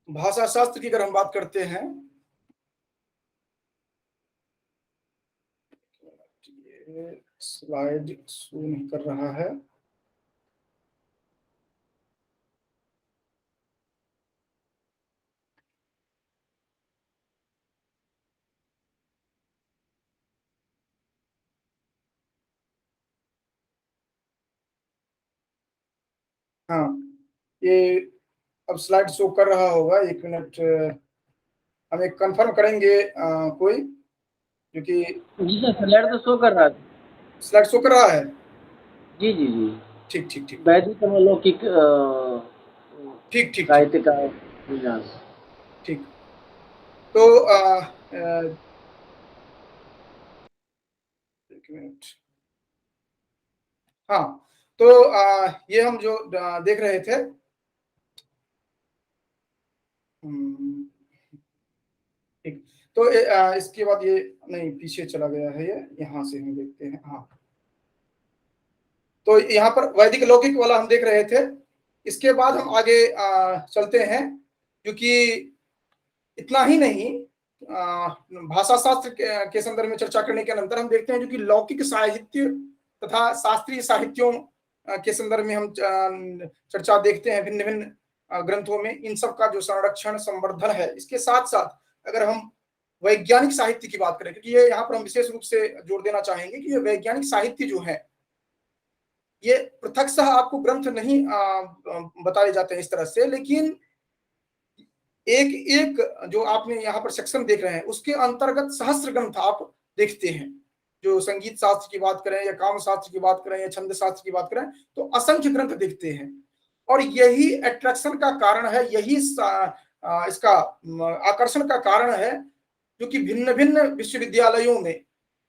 भाषा शास्त्र की अगर हम बात करते हैं, स्लाइड शो नहीं कर रहा है। हाँ, ये अब स्लाइड शो कर रहा होगा, 1 मिनट हम एक कंफर्म करेंगे कोई जो कि जी सर, स्लाइड तो शो कर रहा है। स्लाइड शो कर रहा है। जी जी जी, ठीक ठीक ठीक वैदिक अलौकिक ठीक ठीक साहित्य का विन्यास। ठीक। तो 1 मिनट। हाँ, तो ये हम जो देख रहे थे, ठीक। तो इसके बाद ये नहीं, पीछे चला गया है, ये यहाँ से हम देखते हैं। हाँ, तो यहाँ पर वैदिक लौकिक वाला हम देख रहे थे। इसके बाद हम आगे चलते हैं, क्योंकि इतना ही नहीं, भाषा शास्त्र के संदर्भ में चर्चा करने के अनंतर हम देखते हैं जो कि लौकिक साहित्य तथा शास्त्रीय साहित्यों के संदर्भ में हम चर्चा देखते हैं भिन्न भिन्न ग्रंथों में। इन सब का जो संरक्षण संवर्धन है, इसके साथ साथ अगर हम वैज्ञानिक साहित्य की बात करें, क्योंकि ये यहाँ पर हम विशेष रूप से जोर देना चाहेंगे कि ये वैज्ञानिक साहित्य जो है, ये पृथक सह आपको ग्रंथ नहीं बताए जाते हैं इस तरह से, लेकिन एक एक जो आपने यहाँ पर सेक्शन देख रहे हैं, उसके अंतर्गत सहस्त्र ग्रंथ आप देखते हैं। जो संगीत शास्त्र की बात करें या काम शास्त्र की बात करें या छंद शास्त्र की बात करें, तो असंख्य ग्रंथ देखते हैं। और यही अट्रैक्शन का कारण है, यही इसका आकर्षण का कारण है, जो कि भिन्न भिन्न विश्वविद्यालयों में,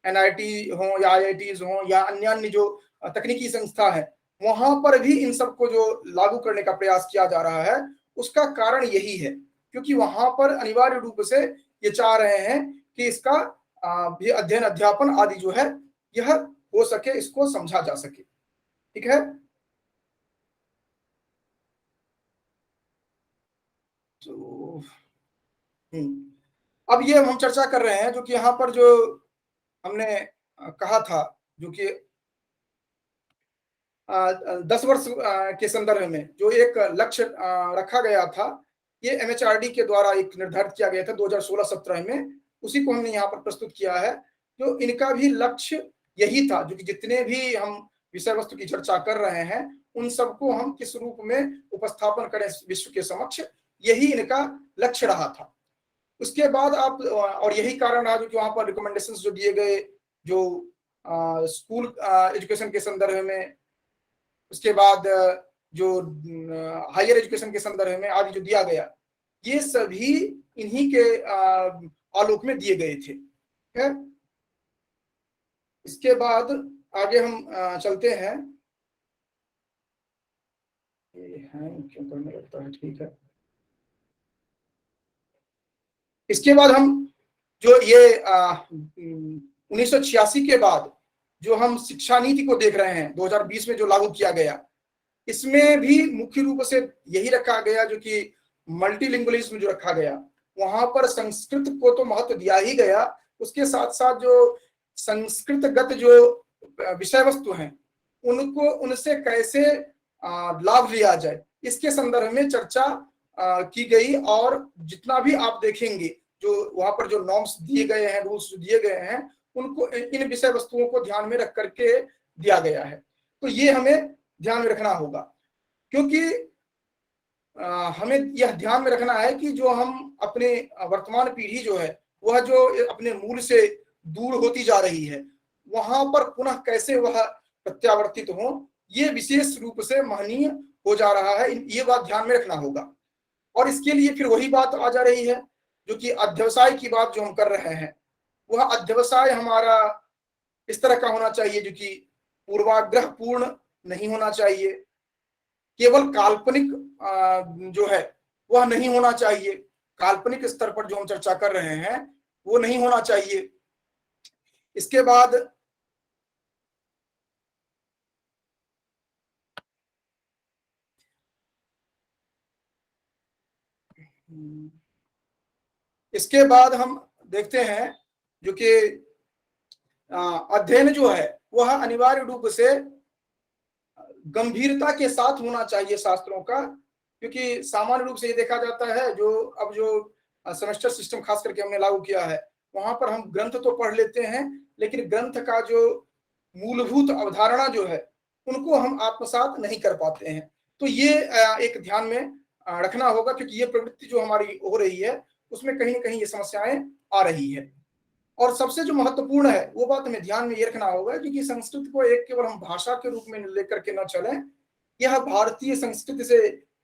एनआईटी हो या आईआईटीज हो या अन्य अन्य जो तकनीकी संस्था है, वहां पर भी इन सबको जो लागू करने का प्रयास किया जा रहा है, उसका कारण यही है, क्योंकि वहां पर अनिवार्य रूप से ये चाह रहे हैं कि इसका भी अध्ययन अध्यापन आदि जो है यह हो सके, इसको समझा जा सके। ठीक है, तो अब ये हम चर्चा कर रहे हैं जो कि यहाँ पर जो हमने कहा था, जो कि 10 वर्ष के संदर्भ में जो एक लक्ष्य रखा गया था, ये एमएचआरडी के द्वारा एक निर्धारित किया गया था 2016-17 में, उसी को हमने यहाँ पर प्रस्तुत किया है। जो इनका भी लक्ष्य यही था, जो कि जितने भी हम विषय वस्तु की चर्चा कर रहे हैं, उन सबको हम किस रूप में उपस्थापन करें विश्व के समक्ष, यही इनका लक्ष्य रहा था। उसके बाद आप, और यही कारण रहा जो कि वहां पर रिकमेंडेशंस जो दिए गए, जो स्कूल एजुकेशन के संदर्भ में, उसके बाद जो हायर एजुकेशन के संदर्भ में आदि जो दिया गया, ये सभी इन्हीं के आलोक में दिए गए थे। है? इसके बाद आगे हम चलते हैं। ये क्यों करने लगता है, ठीक है। इसके बाद हम जो ये 1986 के बाद जो हम शिक्षा नीति को देख रहे हैं, 2020 में जो लागू किया गया, इसमें भी मुख्य रूप से यही रखा गया, जो कि मल्टीलिंगुअलिज्म जो रखा गया, वहां पर संस्कृत को तो महत्व दिया ही गया, उसके साथ साथ जो संस्कृतगत जो विषय वस्तु हैं, उनको उनसे कैसे लाभ लिया जाए, इसके संदर्भ में चर्चा की गई। और जितना भी आप देखेंगे जो वहां पर जो नॉर्म्स दिए गए हैं, रूल्स दिए गए हैं, उनको इन विषय वस्तुओं को ध्यान में रख करके दिया गया है। तो ये हमें ध्यान में रखना होगा, क्योंकि हमें यह ध्यान में रखना है कि जो हम अपने वर्तमान पीढ़ी जो है वह जो अपने मूल से दूर होती जा रही है, वहां पर पुनः कैसे वह प्रत्यावर्तित हो, ये विशेष रूप से महनीय हो जा रहा है। ये बात ध्यान में रखना होगा। और इसके लिए फिर वही बात आ जा रही है जो कि अध्यवसाय की बात जो हम कर रहे हैं, वह अध्यवसाय हमारा इस तरह का होना चाहिए जो कि पूर्वाग्रह पूर्ण नहीं होना चाहिए, केवल काल्पनिक जो है वह नहीं होना चाहिए, काल्पनिक स्तर पर जो हम चर्चा कर रहे हैं वो नहीं होना चाहिए। इसके बाद हम देखते हैं जो कि अध्ययन जो है वह अनिवार्य रूप से गंभीरता के साथ होना चाहिए शास्त्रों का, क्योंकि सामान्य रूप से ये देखा जाता है जो अब जो सेमेस्टर सिस्टम खास करके हमने लागू किया है, वहां पर हम ग्रंथ तो पढ़ लेते हैं, लेकिन ग्रंथ का जो मूलभूत अवधारणा जो है उनको हम आत्मसात नहीं कर पाते हैं। तो ये एक ध्यान में रखना होगा, क्योंकि ये प्रवृत्ति जो हमारी हो रही है उसमें कहीं ना कहीं ये समस्याएं आ रही है। और सबसे जो महत्वपूर्ण है वो बात हमें ध्यान में ये रखना होगा, क्योंकि संस्कृत को एक केवल हम भाषा के रूप में लेकर के न चलें, यह भारतीय संस्कृति से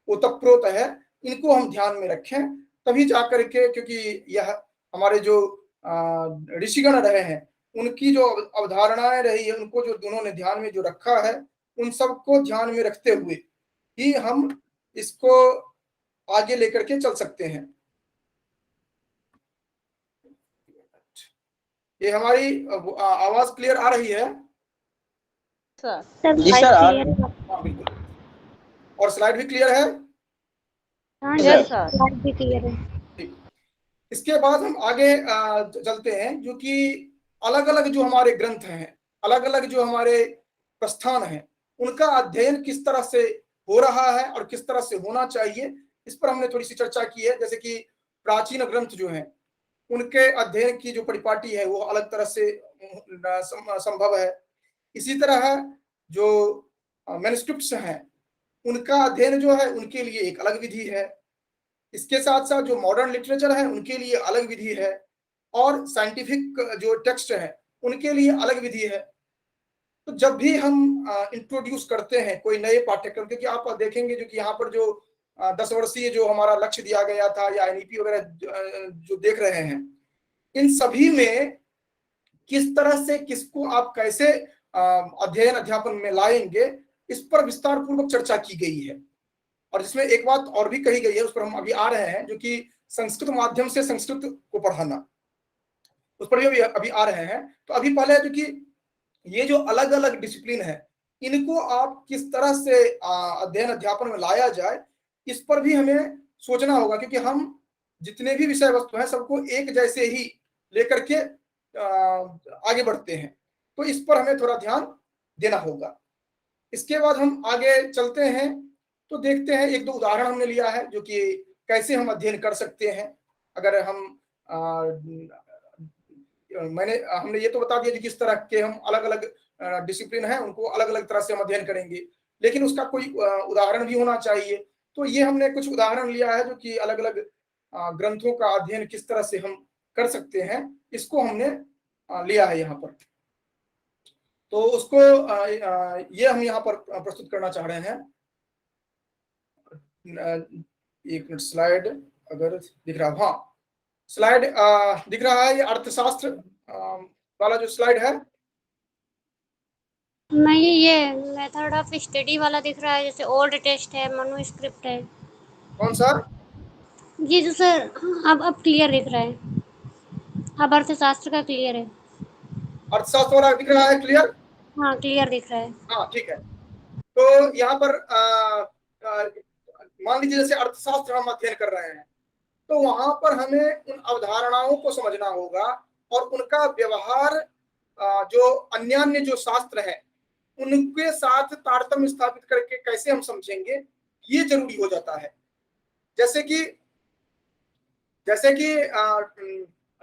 ओतप्रोत है, इनको हम ध्यान में रखें तभी जाकर के, क्योंकि यह हमारे जो ऋषिगण रहे हैं उनकी जो अवधारणाएं रही है, उनको जो उन्होंने ध्यान में जो रखा है, उन सबको ध्यान में रखते हुए ही हम इसको आगे लेकर के चल सकते हैं। ये हमारी आवाज क्लियर आ रही है? सर जी सर हाँ बिल्कुल। और स्लाइड भी क्लियर है? यस सर, स्लाइड भी क्लियर है। ठीक। इसके बाद हम आगे चलते हैं, जो कि अलग अलग जो हमारे ग्रंथ हैं, अलग अलग जो हमारे प्रस्थान हैं, उनका अध्ययन किस तरह से हो रहा है और किस तरह से होना चाहिए, इस पर हमने थोड़ी सी चर्चा की है। जैसे कि प्राचीन ग्रंथ जो हैं उनके अध्ययन की जो परिपाटी है वो अलग तरह से संभव है। इसी तरह जो मैन्युस्क्रिप्ट्स हैं उनका अध्ययन जो है उनके लिए एक अलग विधि है। इसके साथ साथ जो मॉडर्न लिटरेचर है उनके लिए अलग विधि है, और साइंटिफिक जो टेक्स्ट है उनके लिए अलग विधि है। तो जब भी हम इंट्रोड्यूस करते हैं कोई नए पाठ्यक्रम, क्योंकि आप देखेंगे जो कि यहाँ पर जो 10 वर्षीय जो हमारा लक्ष्य दिया गया था या एनईपी वगैरह जो देख रहे हैं, इन सभी में किस तरह से किसको आप कैसे अध्ययन अध्यापन में लाएंगे, इस पर विस्तार पूर्वक चर्चा की गई है। और जिसमें एक बात और भी कही गई है, उस पर हम अभी आ रहे हैं, जो कि संस्कृत माध्यम से संस्कृत को पढ़ाना, उस पर भी अभी आ रहे हैं। तो अभी पहले जो कि ये जो अलग अलग डिसिप्लिन है इनको आप किस तरह से अध्ययन अध्यापन में लाया जाए, इस पर भी हमें सोचना होगा, क्योंकि हम जितने भी विषय वस्तु हैं सबको एक जैसे ही लेकर के आगे बढ़ते हैं, तो इस पर हमें थोड़ा ध्यान देना होगा। इसके बाद हम आगे चलते हैं तो देखते हैं, एक दो उदाहरण हमने लिया है जो कि कैसे हम अध्ययन कर सकते हैं। अगर हम हमने ये तो बता दिया कि किस तरह के हम अलग अलग डिसिप्लिन है उनको अलग अलग तरह से हम अध्ययन करेंगे, लेकिन उसका कोई उदाहरण भी होना चाहिए। तो ये हमने कुछ उदाहरण लिया है जो कि अलग अलग ग्रंथों का अध्ययन किस तरह से हम कर सकते हैं, इसको हमने लिया है यहाँ पर। तो उसको ये हम यहाँ पर प्रस्तुत करना चाह रहे हैं। एक मिनट, स्लाइड अगर दिख रहा, हाँ स्लाइड दिख रहा है, ये अर्थशास्त्र वाला जो स्लाइड है। नहीं, ये मेथड ऑफ स्टडी वाला दिख रहा है, जैसे ओल्ड टेस्ट है, मनुस्क्रिप्ट है। कौन सर? ये जो सर अब क्लियर दिख रहा है, अब अर्थशास्त्र का क्लियर है। अर्थशास्त्र वाला दिख रहा है क्लियर? हाँ क्लियर दिख रहा है। हाँ ठीक है। तो यहाँ पर मान लीजिए जैसे अर्थशास्त्र हम अध्ययन कर रहे हैं, तो वहां पर हमें उन अवधारणाओं को समझना होगा और उनका व्यवहार जो अन्य जो शास्त्र है उनके साथ तारतम्य स्थापित करके कैसे हम समझेंगे, ये जरूरी हो जाता है। जैसे कि जैसे कि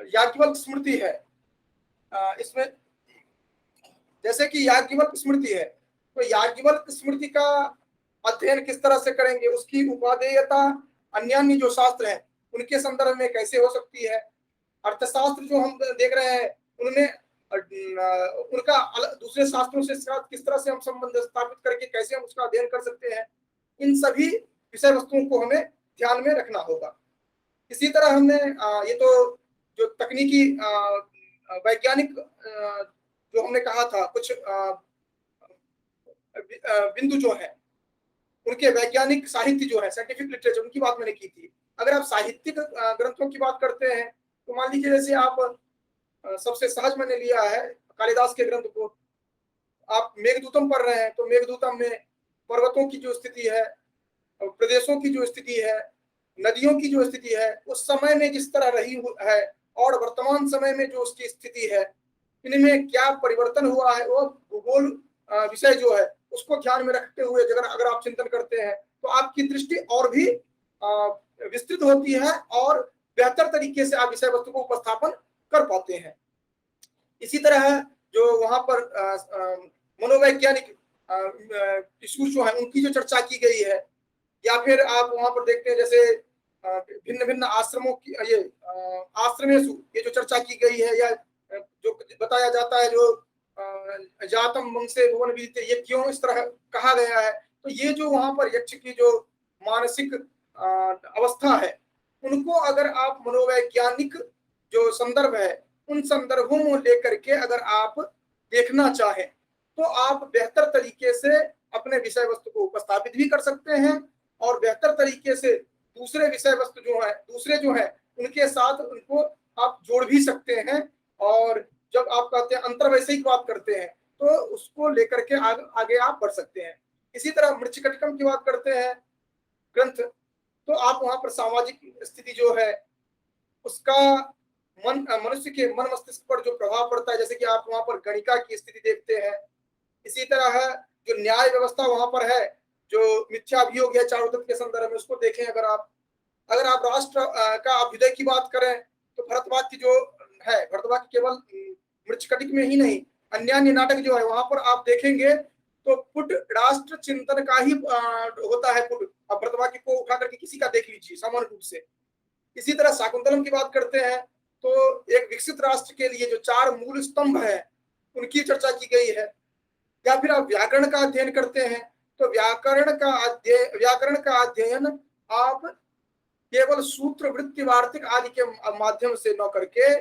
याज्ञवल्क्य स्मृति है, इसमें जैसे कि याज्ञवल्क्य स्मृति है, तो याज्ञवल्क्य स्मृति का अध्ययन किस तरह से करेंगे, उसकी उपादेयता अन्य जो शास्त्र हैं उनके संदर्भ में कैसे हो सकती है। अर्थशास्त्र जो हम देख रहे हैं उनमें उनका दूसरे शास्त्रों से किस तरह से हम संबंध स्थापित करके कैसे हम उसका अध्ययन कर सकते हैं, इन सभी विषय वस्तुओं को हमें ध्यान में रखना होगा। इसी तरह हमने ये तो जो तकनीकी वैज्ञानिक जो हमने कहा था कुछ बिंदु जो है उनके वैज्ञानिक साहित्य जो है साइंटिफिक लिटरेचर उनकी बात मैंने की थी। अगर आप साहित्यिक ग्रंथों की बात करते हैं तो मान लीजिए जैसे आप सबसे सहज मैंने लिया है कालिदास के ग्रंथ को, आप मेघदूतम पढ़ रहे हैं तो मेघदूतम में पर्वतों की जो स्थिति है, प्रदेशों की जो स्थिति है, नदियों की जो स्थिति है उस समय में जिस तरह रही है और वर्तमान समय में जो उसकी स्थिति है, इनमें क्या परिवर्तन हुआ है, वो भूगोल विषय जो है उसको ध्यान में रखते हुए अगर आप चिंतन करते हैं तो आपकी दृष्टि और भी विस्तृत होती है और बेहतर तरीके से आप विषय वस्तु को उपस्थापन कर पाते हैं। इसी तरह जो वहां पर मनोवैज्ञानिक इश्यूज जो है उनकी जो चर्चा की गई है, या फिर आप वहां पर देखते हैं जैसे भिन्न भिन्न आश्रमों की ये आश्रमेषु ये जो चर्चा की गई है, या जो बताया जाता है जो जातम वंशे भुवन विदिते, ये क्यों इस तरह कहा गया है, तो ये जो वहां पर यक्ष की जो मानसिक अवस्था है उनको अगर आप मनोवैज्ञानिक जो संदर्भ है उन संदर्भों में लेकर के अगर आप देखना चाहें तो आप बेहतर तरीके से अपने विषय वस्तु को उपस्थापित भी कर सकते हैं और बेहतर तरीके से दूसरे विषय वस्तु जो है उनके साथ उनको आप जोड़ भी सकते हैं। और जब आप कहते हैं अंतर्वैषयिक बात करते हैं तो उसको लेकर के आगे आप बढ़ सकते हैं। इसी तरह मृच्छकटिकम की बात करते हैं ग्रंथ, तो आप वहां पर सामाजिक स्थिति जो है उसका मनुष्य के मन मस्तिष्क पर जो प्रभाव पड़ता है, जैसे कि आप वहां पर गणिका की स्थिति देखते हैं। इसी तरह जो न्याय व्यवस्था वहां पर है, जो मिथ्याभियोग है चारों तत्व के संदर्भ में, उसको देखें। अगर आप राष्ट्र का अभ्युदय की बात करें तो भरतवाक्य जो है, भरतवाक्य केवल मृच्छकटिक में ही नहीं अन्य नाटक जो है वहां पर आप देखेंगे तो पुट राष्ट्र चिंतन का ही होता है पुट। अब भरतवाक्य को उठा करके किसी का देख लीजिए सामान्य रूप से। इसी तरह शाकुंतलम की बात करते हैं तो एक विकसित राष्ट्र के लिए जो 4 मूल स्तंभ है उनकी चर्चा की गई है। या फिर आप व्याकरण का अध्ययन करते हैं तो व्याकरण का अध्ययन आप केवल सूत्र वृत्ति वार्तिक आदि के माध्यम से न करके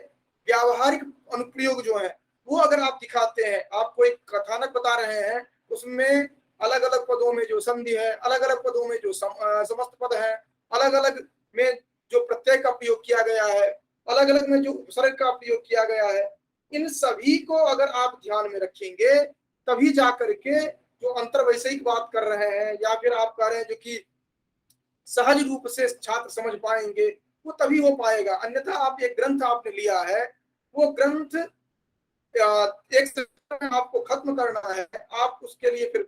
व्यावहारिक अनुप्रयोग जो है वो अगर आप दिखाते हैं, आप कोई कथानक बता रहे हैं उसमें अलग अलग पदों में जो संधि है, अलग अलग पदों में जो समस्त पद है, अलग अलग में जो प्रत्यय का प्रयोग किया गया है, अलग अलग में जो उपसर्ग का प्रयोग किया गया है, इन सभी को अगर आप ध्यान में रखेंगे तभी जाकर के जो अंतर्वैषयिक बात कर रहे हैं या फिर आप कह रहे हैं जो कि सहज रूप से छात्र समझ पाएंगे वो तभी हो पाएगा। अन्यथा आप एक ग्रंथ आपने लिया है, वो ग्रंथ एक समय आपको खत्म करना है, आप उसके लिए फिर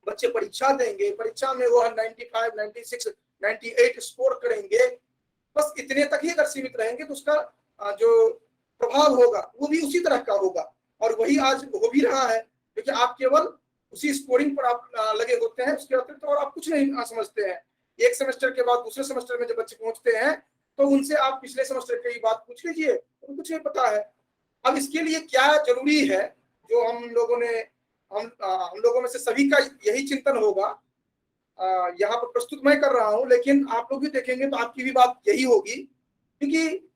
बच्चे परीक्षा देंगे, परीक्षा में वो 95, 96, 98 स्कोर करेंगे, बस इतने तक ही अगर सीमित रहेंगे तो उसका जो प्रभाव होगा वो भी उसी तरह का होगा। और वही आज हो भी रहा है क्योंकि आप केवल उसी स्कोरिंग पर आप लगे होते हैं, उसके अतिरिक्त और आप कुछ नहीं समझते हैं। एक सेमेस्टर के बाद दूसरे सेमेस्टर में जब बच्चे पहुंचते हैं तो उनसे आप पिछले सेमेस्टर की बात पूछ लीजिए, उनको कुछ नहीं पता है। अब इसके लिए क्या जरूरी है, जो हम लोगों में से सभी का यही चिंतन होगा, यहाँ पर प्रस्तुत मैं कर रहा हूं, लेकिन आप लोग भी देखेंगे तो आपकी भी बात यही होगी, क्योंकि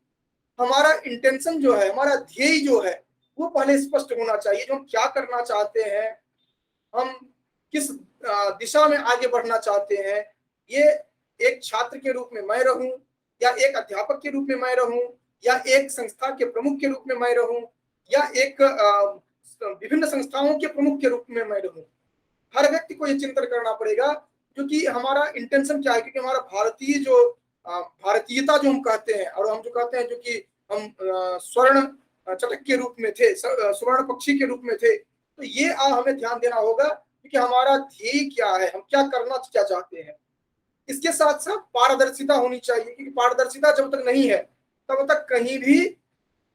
हमारा इंटेंशन जो है, हमारा ध्येय जो है वो पहले स्पष्ट होना चाहिए। जो हम क्या करना चाहते हैं, हम किस दिशा में आगे बढ़ना चाहते हैं, ये एक छात्र के रूप में मैं रहूं या एक अध्यापक के रूप में मैं रहूं या एक संस्था के प्रमुख के रूप में मैं रहूं या एक विभिन्न संस्थाओं के प्रमुख के रूप में मैं रहूं, हर व्यक्ति को ये चिंतन करना पड़ेगा क्योंकि हमारा इंटेंशन क्या है। क्योंकि हमारा भारतीयता जो हम कहते हैं, और हम जो कहते हैं जो कि हम स्वर्ण चटक के रूप में थे, स्वर्ण पक्षी के रूप में थे, तो ये हमें ध्यान देना होगा क्योंकि हमारा ध्येय क्या है, हम क्या करना क्या चाहते हैं। इसके साथ साथ पारदर्शिता होनी चाहिए, क्योंकि पारदर्शिता जब तक नहीं है तब तक कहीं भी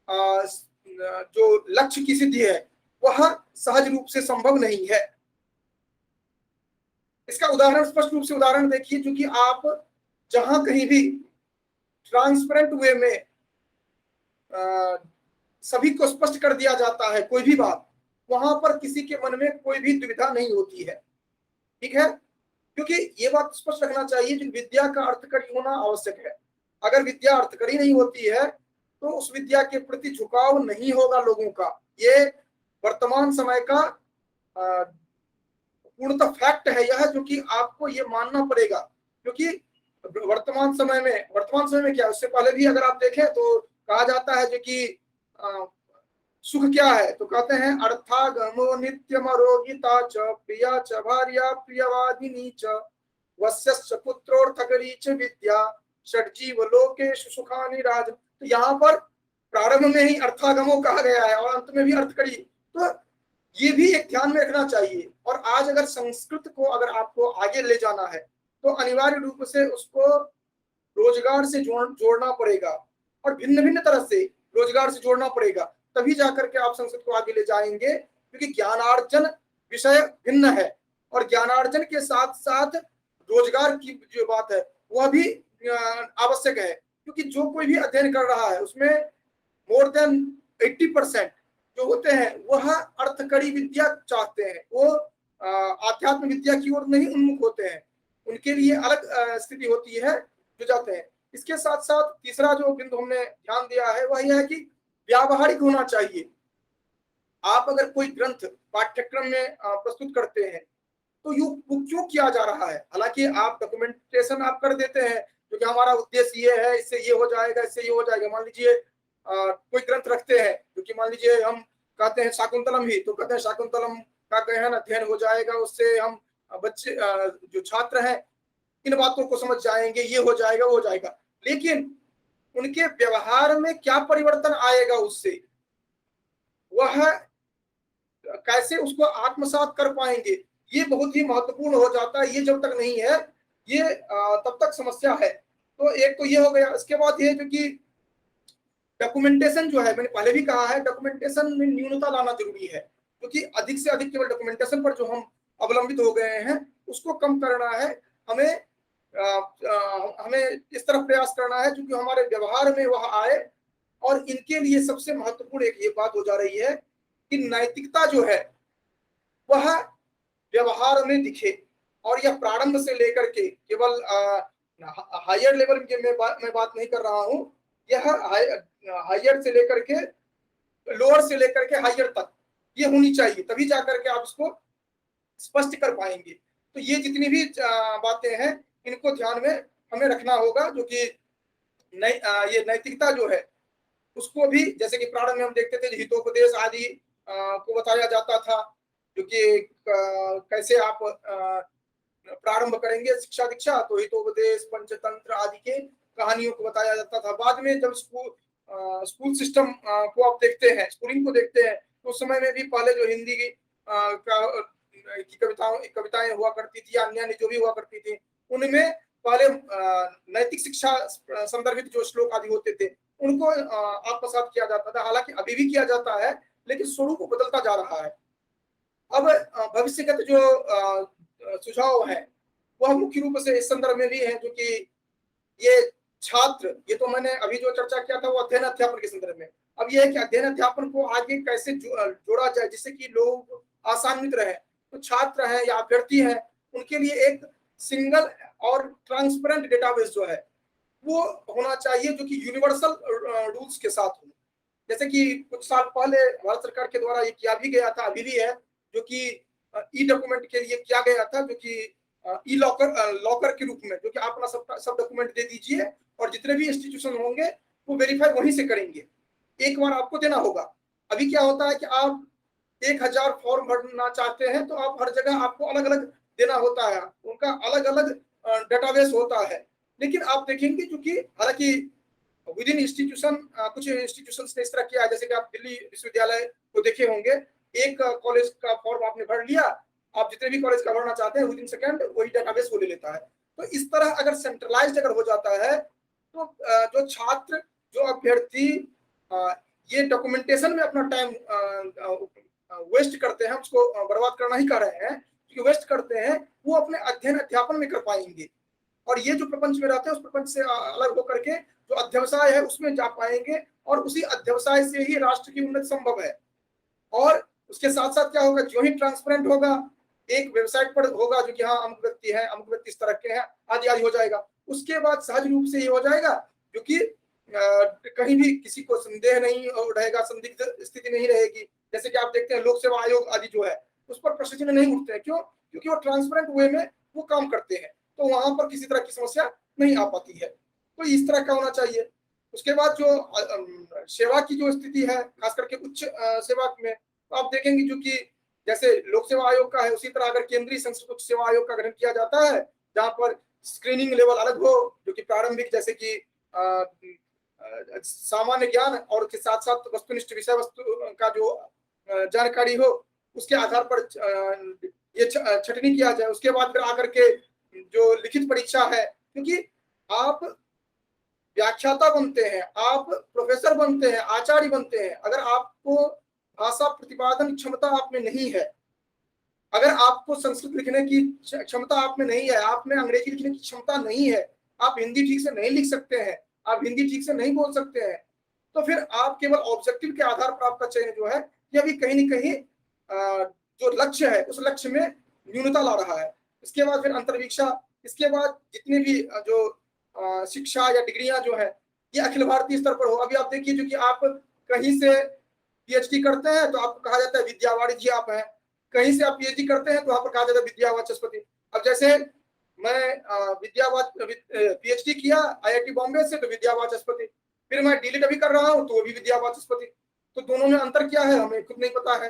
जो लक्ष्य की सिद्धि है वह सहज रूप से संभव नहीं है। इसका उदाहरण, स्पष्ट रूप से उदाहरण देखिए, जो कि आप जहां कहीं भी ट्रांसपेरेंट वे में सभी को स्पष्ट कर दिया जाता है कोई भी बात, वहां पर किसी के मन में कोई भी दुविधा नहीं होती है। ठीक है, क्योंकि ये बात स्पष्ट रखना चाहिए कि विद्या का अर्थकरी होना आवश्यक है। अगर विद्या अर्थकरी नहीं होती है तो उस विद्या के प्रति झुकाव नहीं होगा लोगों का। ये वर्तमान समय का पूर्णतः फैक्ट है यह, जो कि आपको ये मानना पड़ेगा। क्योंकि वर्तमान समय में क्या, उससे पहले भी अगर आप देखें तो कहा जाता है जो कि सुख क्या है, तो कहते हैं अर्थागमो नित्यमरोगिता च प्रिया च भार्या प्रियवादिनी च वस्यश्च पुत्रोर्थकरी च विद्या षड्जीव लोकेषु सुखानि राज। तो यहाँ पर प्रारंभ में ही अर्थागमो कहा गया है और अंत में भी अर्थकरी, तो ये भी एक ध्यान में रखना चाहिए। और आज अगर संस्कृत को अगर आपको आगे ले जाना है तो अनिवार्य रूप से उसको रोजगार से जोड़ना पड़ेगा और भिन्न भिन्न तरह से रोजगार से जोड़ना पड़ेगा, तभी जाकर के आप संस्कृत को आगे ले जाएंगे। क्योंकि ज्ञानार्जन विषय भिन्न है और ज्ञानार्जन के साथ साथ रोजगार की जो बात है वह भी आवश्यक है। क्योंकि जो कोई भी अध्ययन कर रहा है उसमें मोर देन 80% जो होते हैं वह अर्थकरी विद्या चाहते हैं, वो आध्यात्म विद्या की ओर नहीं उन्मुख होते हैं, उनके लिए अलग स्थिति होती है जो जाते हैं। इसके साथ साथ तीसरा जो बिंदु हमने ध्यान दिया है वह यह है कि व्यावहारिक होना चाहिए। आप अगर कोई ग्रंथ पाठ्यक्रम में प्रस्तुत करते हैं तो वो क्यों किया जा रहा है? हालांकि आप डॉक्यूमेंटेशन आप कर देते हैं क्योंकि हमारा उद्देश्य ये है, इससे ये हो जाएगा, इससे ये हो जाएगा। मान लीजिए कोई ग्रंथ रखते हैं क्योंकि मान लीजिए हम कहते हैं शाकुंतलम ही, तो कहते हैं शाकुंतलम का गहन अध्ययन हो जाएगा, उससे हम बच्चे जो छात्र हैं इन बातों को समझ जाएंगे, ये हो जाएगा, वो हो जाएगा। लेकिन उनके व्यवहार में क्या परिवर्तन आएगा उससे, वह कैसे उसको आत्मसात कर पाएंगे, ये बहुत ही महत्वपूर्ण हो जाता है। ये जब तक नहीं है ये तब तक समस्या है। तो एक तो ये हो गया। इसके बाद ये जो कि डॉक्यूमेंटेशन जो है, मैंने पहले भी कहा है, डॉक्यूमेंटेशन में न्यूनता लाना जरूरी है, क्योंकि अधिक से अधिक केवल डॉक्यूमेंटेशन पर जो हम अवलंबित हो गए हैं उसको कम करना है। हमें इस तरफ प्रयास करना है क्योंकि हमारे व्यवहार में वह आए। और इनके लिए सबसे महत्वपूर्ण एक ये बात हो जा रही है कि नैतिकता जो है वह व्यवहार में दिखे। और यह प्रारंभ से लेकर के केवल हायर लेवल की मैं बात नहीं कर रहा हूं, यह हायर से लेकर के लोअर से लेकर के हायर तक ये होनी चाहिए, तभी जाकर के आप इसको स्पष्ट कर पाएंगे। तो ये जितनी भी बातें हैं इनको ध्यान में हमें रखना होगा, जो कि ये नैतिकता जो है उसको भी, जैसे कि प्रारंभ में हम देखते थे हितोपदेश आदि को बताया जाता था, जो कि कैसे आप प्रारंभ करेंगे शिक्षा दीक्षा, तो हितोपदेश पंचतंत्र आदि के कहानियों को बताया जाता था। बाद में जब स्कूल सिस्टम को आप देखते हैं, स्कूलिंग को देखते हैं, तो उस समय में भी पहले जो हिंदी की कविताएं हुआ करती थी, अन्य जो भी हुआ करती थी, उनमें पहले नैतिक शिक्षा संदर्भित जो श्लोक आदि होते थे उनको आत्मसात किया जाता था। हालांकि अभी भी किया जाता है लेकिन स्वरूप बदलता जा रहा है। अब भविष्यगत जो सुझाव है वह मुख्य रूप से इस संदर्भ में भी है, जो कि ये छात्र, ये तो मैंने अभी जो चर्चा किया था वो अध्ययन अध्यापन के संदर्भ में। अब यह है कि अध्ययन अध्यापन को आगे कैसे जोड़ा जाए जिससे कि लोग आसान्वित रहे। तो छात्र हैं या अभ्यर्थी हैं उनके लिए एक सिंगल और ट्रांसपेरेंट डेटाबेस जो है वो होना चाहिए, जो कि यूनिवर्सल रूल्स के साथ हो। जैसे कि कुछ साल पहले भारत सरकार के द्वारा ये किया भी गया था, अभी भी है, जो कि ई डॉक्यूमेंट के लिए किया गया था, जो कि ई लॉकर के रूप में, जो कि आप अपना सब डॉक्यूमेंट दे दीजिए और जितने भी इंस्टीट्यूशन होंगे वो वेरीफाई वहीं से करेंगे, एक बार आपको देना होगा। अभी क्या होता है कि आप 1000 फॉर्म भरना चाहते हैं तो आप हर जगह आपको अलग अलग देना होता है, उनका अलग अलग डेटाबेस होता है। लेकिन आप देखेंगे जो कि हालांकि विद इन इंस्टीट्यूशन कुछ इंस्टीट्यूशन ने इस तरह किया है, जैसे कि आप दिल्ली विश्वविद्यालय को देखे होंगे, एक कॉलेज का फॉर्म आपने भर लिया, आप जितने भी कॉलेज का भरना चाहते हैं विद इन सेकंड वही डेटाबेस वो ले लेता है। तो इस तरह अगर सेंट्रलाइज्ड अगर हो जाता है तो जो छात्र, जो अभ्यर्थी ये डॉक्यूमेंटेशन में अपना टाइम वेस्ट करते हैं, उसको बर्बाद करना ही कर रहे हैं, क्योंकि वेस्ट करते हैं, वो अपने अध्ययन अध्यापन में कर पाएंगे, और ये जो प्रपंच में रहते हैं उस प्रपंच से अलग होकर के जो अध्यवसाय है उसमें जा पाएंगे, और उसी अध्यवसाय से ही राष्ट्र की उन्नति संभव है। और उसके साथ साथ क्या होगा, जो ही ट्रांसपेरेंट होगा, एक वेबसाइट पर होगा जो कि हाँ अमुक व्यक्ति है, अमुक व्यक्ति इस तरह के हैं, आदि आदि हो जाएगा। उसके बाद सहज रूप से ये हो जाएगा, क्योंकि कहीं भी किसी को संदेह नहीं रहेगा, संदिग्ध स्थिति नहीं रहेगी। जैसे कि आप देखते हैं लोक सेवा आयोग आदि जो है उस पर प्रश्न चिन्ह नहीं उठते हैं, क्यों? क्योंकि वो ट्रांसपेरेंट वे में वो काम करते हैं, तो वहां पर किसी तरह की समस्या नहीं आ पाती है। तो इस तरह का होना चाहिए। उसके बाद जो सेवा की जो स्थिति है, खास करके उच्च सेवा में, तो आप देखेंगे जो कि जैसे लोक सेवा आयोग का है, उसी तरह अगर केंद्रीय संस्कृत उच्च सेवा आयोग का गठन किया जाता है, जहां पर स्क्रीनिंग लेवल अलग हो, जो कि प्रारंभिक जैसे कि सामान्य ज्ञान और उसके साथ साथ वस्तुनिष्ठ विषय वस्तु का जो जानकारी हो, उसके आधार पर ये छटनी किया जाए। उसके बाद फिर आकर के जो लिखित परीक्षा है, क्योंकि आप व्याख्याता बनते हैं, आप प्रोफेसर बनते हैं, आचार्य बनते हैं, अगर आपको भाषा प्रतिपादन क्षमता आप में नहीं है, अगर आपको संस्कृत लिखने की क्षमता आप में नहीं है, आप में अंग्रेजी लिखने की क्षमता नहीं है, आप हिंदी ठीक से नहीं लिख सकते हैं, आप हिंदी ठीक से नहीं बोल सकते हैं, तो फिर आप केवल ऑब्जेक्टिव के आधार पर आपका चयन जो है यह भी कहीं न कहीं जो लक्ष्य है उस लक्ष्य में न्यूनता ला रहा है। इसके बाद फिर अंतर्वीक्षा, इसके बाद जितनी भी जो शिक्षा या डिग्रियां जो है ये अखिल भारतीय स्तर पर हो। अभी आप देखिए जो कि आप कहीं से पीएचडी करते हैं तो आपको कहा जाता है विद्यावाणिज्य आप हैं, कहीं से आप पीएचडी करते हैं तो वहां पर कहा जाता है विद्यावाचस्पति। अब जैसे मैं पीएचडी किया आईआईटी बॉम्बे से तो विद्यावाचस्पति, फिर मैं डीलिट अभी कर रहा हूँ तो वो भी विद्यावाचस्पति। तो दोनों में अंतर क्या है हमें खुद नहीं पता है,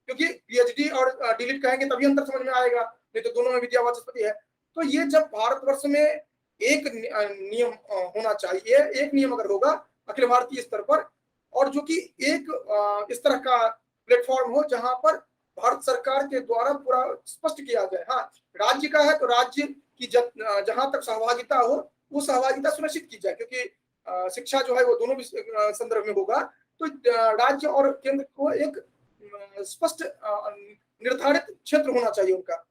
क्योंकि पीएचडी और डीलिट कहेंगे तभी अंतर समझ में आएगा, नहीं तो दोनों में विद्यावाचस्पति है। तो ये जब भारतवर्ष में एक नियम होना चाहिए, एक नियम अगर होगा अखिल भारतीय स्तर पर, और जो कि एक इस तरह का प्लेटफॉर्म हो जहां पर भारत सरकार के द्वारा पूरा स्पष्ट किया जाए। हाँ, राज्य का है तो राज्य की जहां तक सहभागिता हो वो सहभागिता सुनिश्चित की जाए, क्योंकि शिक्षा जो है वो दोनों भी संदर्भ में होगा। तो राज्य और केंद्र को एक स्पष्ट निर्धारित क्षेत्र होना चाहिए उनका।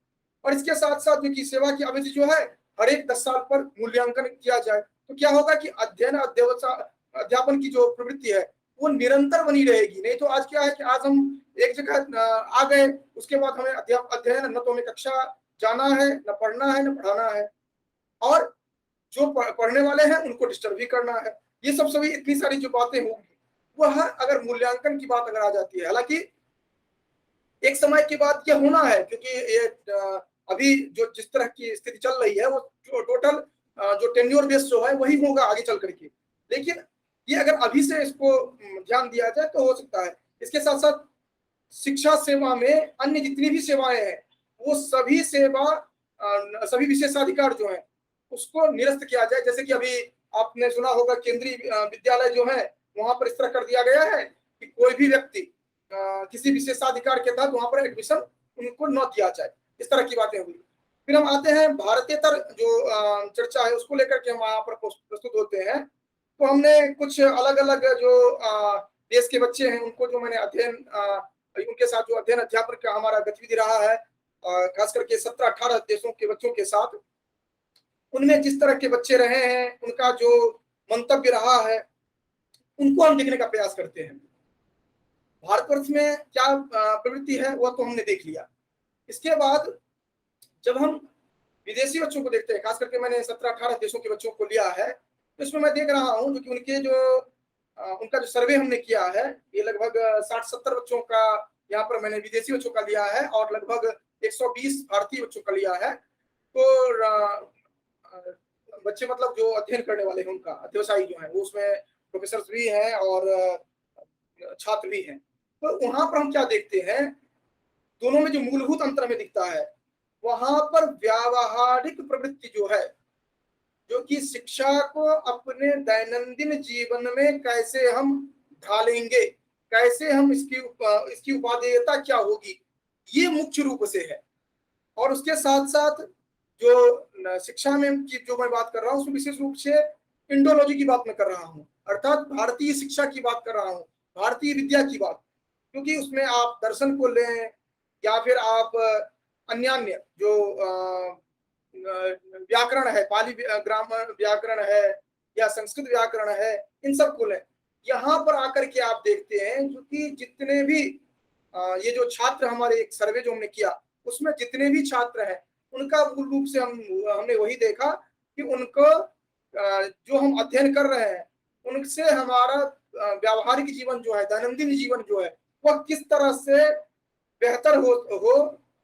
और इसके साथ साथ जो कि सेवा की अवधि जो है हर एक 10 साल पर मूल्यांकन किया जाए, तो क्या होगा कि अध्ययन अध्यापन की जो प्रवृत्ति है वो निरंतर बनी रहेगी। नहीं तो आज क्या है कि आज हम एक जगह आ गए, उसके बाद हमें अध्ययन न तो हमें कक्षा जाना है, न पढ़ना है, न पढ़ाना है, और जो पढ़ने वाले हैं उनको डिस्टर्ब भी करना है। ये सब सभी इतनी सारी जो बातें होंगी वह अगर मूल्यांकन की बात अगर आ जाती है, हालांकि एक समय के बाद क्या होना है, क्योंकि ये अभी जो जिस तरह की स्थिति चल रही है वो टोटल जो टेन्योर बेस जो है वही होगा आगे चल करके, लेकिन ये अगर अभी से इसको ध्यान दिया जाए तो हो सकता है। इसके साथ साथ शिक्षा सेवा में अन्य जितनी भी सेवाएं हैं वो सभी सेवा सभी विशेषाधिकार जो है उसको निरस्त किया जाए। जैसे कि अभी आपने सुना होगा केंद्रीय विद्यालय जो है वहां पर इस तरह कर दिया गया है कि कोई भी व्यक्ति किसी विशेषाधिकार के तहत वहां पर एडमिशन उनको न दिया जाए, इस तरह की बातें हुई। फिर हम आते हैं भारतीयतर जो चर्चा है उसको लेकर के हम यहाँ पर प्रस्तुत होते हैं। तो हमने कुछ अलग अलग जो देश के बच्चे हैं उनको जो मैंने अध्ययन उनके साथ जो अध्ययन अध्यापन का हमारा गतिविधि रहा है, खास करके 17-18 देशों के बच्चों के साथ, उनमें जिस तरह के बच्चे रहे हैं उनका जो मंतव्य रहा है उनको हम देखने का प्रयास करते हैं। भारतवर्ष में क्या प्रवृत्ति है वह तो हमने देख लिया। इसके बाद जब हम विदेशी बच्चों को देखते हैं, खास करके मैंने 17-18 देशों के बच्चों को लिया है, तो इसमें मैं देख रहा हूं कि उनके जो उनका जो सर्वे हमने किया है ये लगभग 60-70 बच्चों का यहाँ पर मैंने विदेशी बच्चों का लिया है और लगभग 120 भारतीय बच्चों का लिया है। तो बच्चे मतलब जो अध्ययन करने वाले हैं उनका अध्यवसायी जो है वो उसमें प्रोफेसर भी हैं और छात्र भी हैं। तो वहां पर हम क्या देखते हैं, दोनों में जो मूलभूत अंतर हमें दिखता है वहां पर व्यावहारिक प्रवृत्ति जो है, जो कि शिक्षा को अपने दैनंदिन जीवन में कैसे हम ढालेंगे, कैसे हम इसकी उपादेयता क्या होगी, ये मुख्य रूप से है। और उसके साथ साथ जो शिक्षा में की जो मैं बात कर रहा हूँ उसमें विशेष रूप से इंडोलॉजी की बात मैं कर रहा हूँ, अर्थात भारतीय शिक्षा की बात कर रहा हूँ, भारतीय विद्या की बात। क्योंकि उसमें आप दर्शन को लें या फिर आप अन्य जो व्याकरण है, पाली ग्रामर व्याकरण है या संस्कृत व्याकरण है, इन सब को लें, यहाँ पर आकर के आप देखते हैं जो कि जितने भी ये जो छात्र, हमारे एक सर्वे जो हमने किया उसमें जितने भी छात्र हैं उनका मूल रूप से हमने वही देखा कि उनको जो हम अध्ययन कर रहे हैं उनसे हमारा व्यावहारिक जीवन जो है, दैनंदिन जीवन जो है, वह किस तरह से बेहतर हो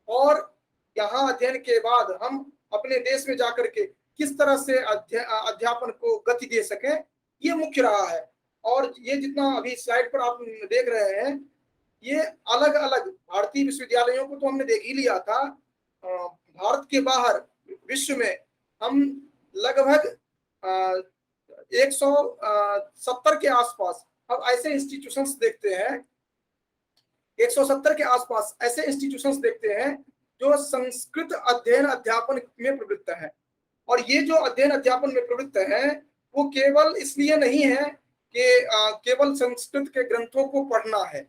और यहाँ अध्ययन के बाद हम अपने देश में जाकर के किस तरह से अध्यापन को गति दे सकें, ये मुख्य रहा है। और ये जितना अभी स्लाइड पर आप देख रहे हैं, ये अलग अलग भारतीय विश्वविद्यालयों को तो हमने देख ही लिया था, भारत के बाहर विश्व में हम लगभग 170 के आसपास अब ऐसे इंस्टीट्यूशंस देखते हैं, 170 के आसपास ऐसे इंस्टीट्यूशंस देखते हैं जो संस्कृत अध्ययन अध्यापन में प्रवृत्त है। और ये जो अध्ययन अध्यापन में प्रवृत्त है वो केवल इसलिए नहीं है कि केवल संस्कृत के ग्रंथों को पढ़ना है,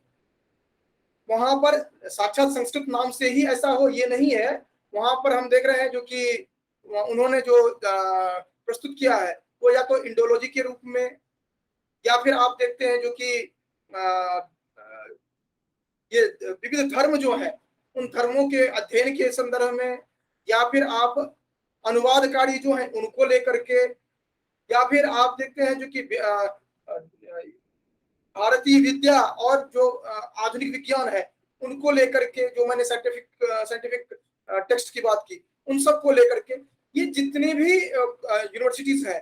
वहां पर साक्षात संस्कृत नाम से ही ऐसा हो ये नहीं है। वहां पर हम देख रहे हैं जो कि उन्होंने जो प्रस्तुत किया है वो या तो इंडोलॉजी के रूप में, या फिर आप देखते हैं जो कि ये विविध धर्म जो है उन धर्मों के अध्ययन के संदर्भ में, या फिर आप अनुवादकारी जो हैं उनको लेकर के, या फिर आप देखते हैं जो कि भारतीय विद्या और जो आधुनिक विज्ञान है उनको लेकर के, जो मैंने साइंटिफिक टेक्स्ट की बात की, उन सब को लेकर के ये जितने भी यूनिवर्सिटीज हैं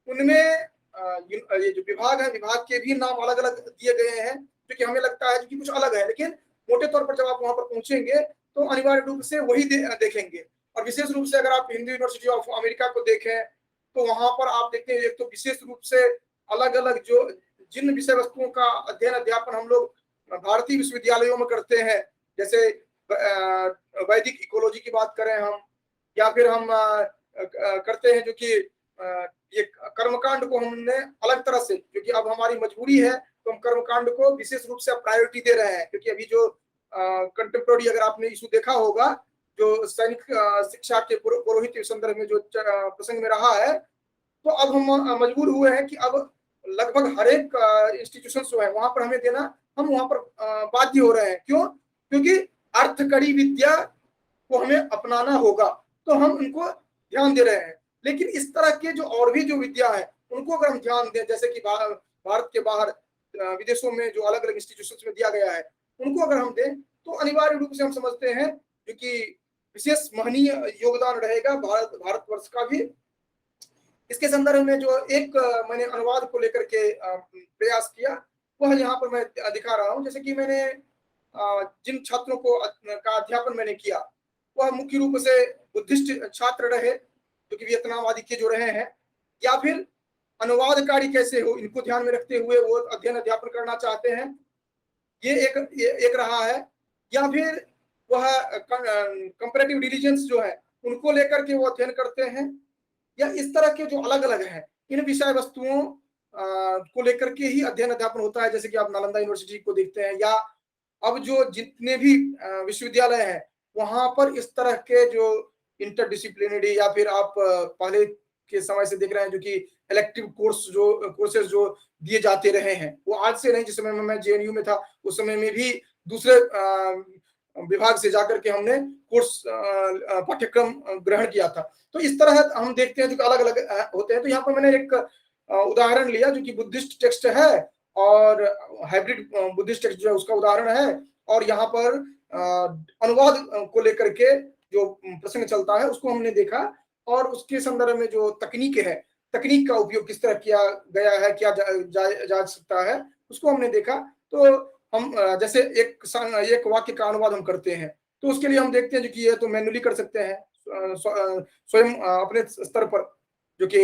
उनमें ये जो विभाग है, विभाग के भी नाम अलग अलग दिए गए हैं, जो कि हमें लगता है कि कुछ अलग है, लेकिन मोटे तौर पर जब आप वहां पर पहुंचेंगे तो अनिवार्य रूप से वही देखेंगे। और विशेष रूप से अगर आप हिंदू यूनिवर्सिटी ऑफ अमेरिका को देखें तो वहां पर आप देखते हैं एक तो विशेष रूप से अलग अलग जो जिन विषय वस्तुओं का अध्ययन अध्यापन हम लोग भारतीय विश्वविद्यालयों में करते हैं, जैसे वैदिक इकोलॉजी की बात करें हम, या फिर हम करते हैं जो कि ये कर्मकांड को हमने अलग तरह से, क्योंकि अब हमारी मजबूरी है तो हम कर्मकांड को विशेष रूप से प्रायोरिटी दे रहे हैं, क्योंकि अभी जो कंटेम्प्रोरी अगर आपने इशू देखा होगा जो सैनिक शिक्षा के पुरोहित के संदर्भ में जो प्रसंग में रहा है, तो अब हम मजबूर हुए हैं कि अब लगभग हर एक इंस्टीट्यूशन जो है वहां पर हमें देना, हम वहां पर बाध्य हो रहे हैं। क्यों? क्योंकि अर्थकड़ी विद्या को हमें अपनाना होगा, तो हम उनको ध्यान दे रहे हैं। लेकिन इस तरह के जो और भी जो विद्या है उनको अगर हम ध्यान दें, जैसे कि भारत के बाहर विदेशों में जो अलग अलग इंस्टीट्यूशन में दिया गया है उनको अगर हम दें तो अनिवार्य रूप से हम समझते हैं क्योंकि विशेष महनीय योगदान रहेगा भारतवर्ष का भी। इसके संदर्भ में जो एक मैंने अनुवाद को लेकर के प्रयास किया वह यहाँ पर मैं दिखा रहा हूँ। जैसे कि मैंने जिन छात्रों को का अध्यापन मैंने किया वह मुख्य रूप से बुद्धिस्ट छात्र रहे जो कि वियतनाम आदि के जो रहे हैं, या फिर अनुवादकारी कैसे हो इनको ध्यान में रखते हुए वो अध्ययन अध्यापन करना चाहते हैं, ये एक रहा है। या फिर वह कंपैरेटिव रिलीजन्स जो है उनको लेकर के वो अध्ययन करते हैं, या इस तरह के जो अलग अलग हैं इन विषय वस्तुओं को लेकर के ही अध्ययन अध्यापन होता है। जैसे कि आप नालंदा यूनिवर्सिटी को देखते हैं, या अब जो जितने भी विश्वविद्यालय हैं वहां पर इस तरह के जो इंटरडिसिप्लिनरी, या फिर आप पहले के समय से देख रहे हैं जो कि इलेक्टिव कोर्सेज जो दिए जाते रहे हैं, वो आज से नहीं, जिस समय में मैं जेएनयू में था उस समय में भी दूसरे विभाग से जाकर के हमने कोर्स पाठ्यक्रम ग्रहण किया था। तो इस तरह हम देखते हैं जो अलग अलग होते हैं। तो यहाँ पर मैंने एक उदाहरण लिया जो कि बुद्धिस्ट टेक्स्ट है और हाइब्रिड बुद्धिस्ट टेक्स्ट जो है उसका उदाहरण है, और यहाँ पर अनुवाद को लेकर के जो प्रसंग चलता है उसको हमने देखा, और उसके संदर्भ में जो तकनीक है, तकनीक का उपयोग किस तरह किया गया है, क्या जा सकता है, उसको हमने देखा। तो हम जैसे एक वाक्य का अनुवाद हम करते हैं तो उसके लिए हम देखते हैं कि ये तो मैन्युअली कर सकते हैं स्वयं अपने स्तर पर, जो कि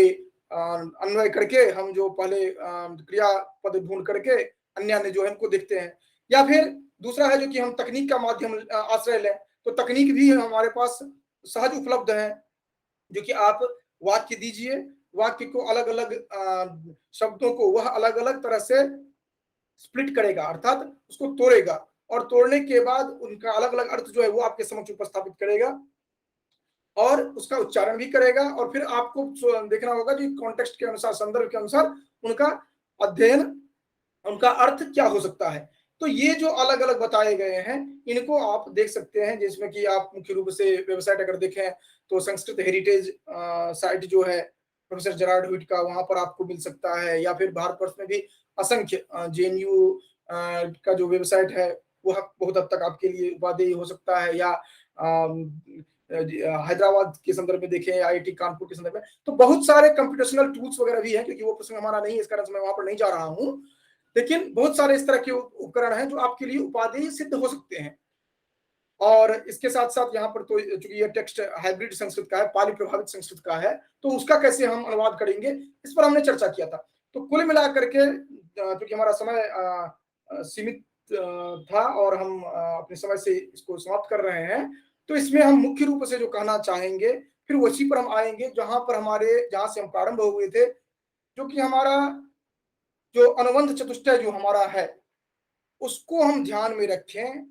अन्वय करके हम जो पहले क्रियापद ढूंढ करके अन्य जो है उनको देखते हैं। या फिर दूसरा है जो कि हम तकनीक का माध्यम आश्रय लें, तो तकनीक भी हमारे पास सहज उपलब्ध है। जो कि आप वाक्य दीजिए, वाक्य को अलग अलग शब्दों को वह अलग अलग तरह से स्प्लिट करेगा, अर्थात उसको तोड़ेगा, और तोड़ने के बाद उनका अलग अलग अर्थ जो है वो आपके समक्ष उपस्थापित करेगा और उसका उच्चारण भी करेगा, और फिर आपको देखना होगा कि कॉन्टेक्स्ट के अनुसार, संदर्भ के अनुसार उनका अध्ययन, उनका अर्थ क्या हो सकता है। तो ये जो अलग अलग बताए गए हैं इनको आप देख सकते हैं, जिसमें कि आप मुख्य रूप से वेबसाइट अगर देखें तो संस्कृत हेरिटेज साइट जो है प्रोफेसर जेरार्ड हुइट का, वहां पर आपको मिल सकता है, या फिर भारतवर्ष में भी असंख्य जेएनयू का जो वेबसाइट है वह बहुत हद तक आपके लिए उपादेय हो सकता है, या हैदराबाद के संदर्भ में देखें, आईआईटी कानपुर के संदर्भ में, तो बहुत सारे कंप्यूटेशनल टूल्स वगैरह भी हैं, क्योंकि वो प्रसंग हमारा नहीं है, इस कारण से मैं वहां पर नहीं जा रहा हूं, लेकिन बहुत सारे इस तरह के उपकरण हैं जो आपके लिए उपादेय सिद्ध हो सकते हैं। और इसके साथ साथ यहाँ पर तो चूंकि ये टेक्स्ट हाइब्रिड संस्कृत का है, पाली प्रभावित संस्कृत का है, तो उसका कैसे हम अनुवाद करेंगे, इस पर हमने चर्चा किया था। तो कुल मिलाकर के चूंकि हमारा समय सीमित था और हम अपने समय से इसको समाप्त कर रहे हैं, तो इसमें हम मुख्य रूप से जो कहना चाहेंगे, फिर उसी पर हम आएंगे जहां से हम प्रारंभ हुए थे, जो कि हमारा जो अनुबंध चतुष्टय जो हमारा है उसको हम ध्यान में रखें,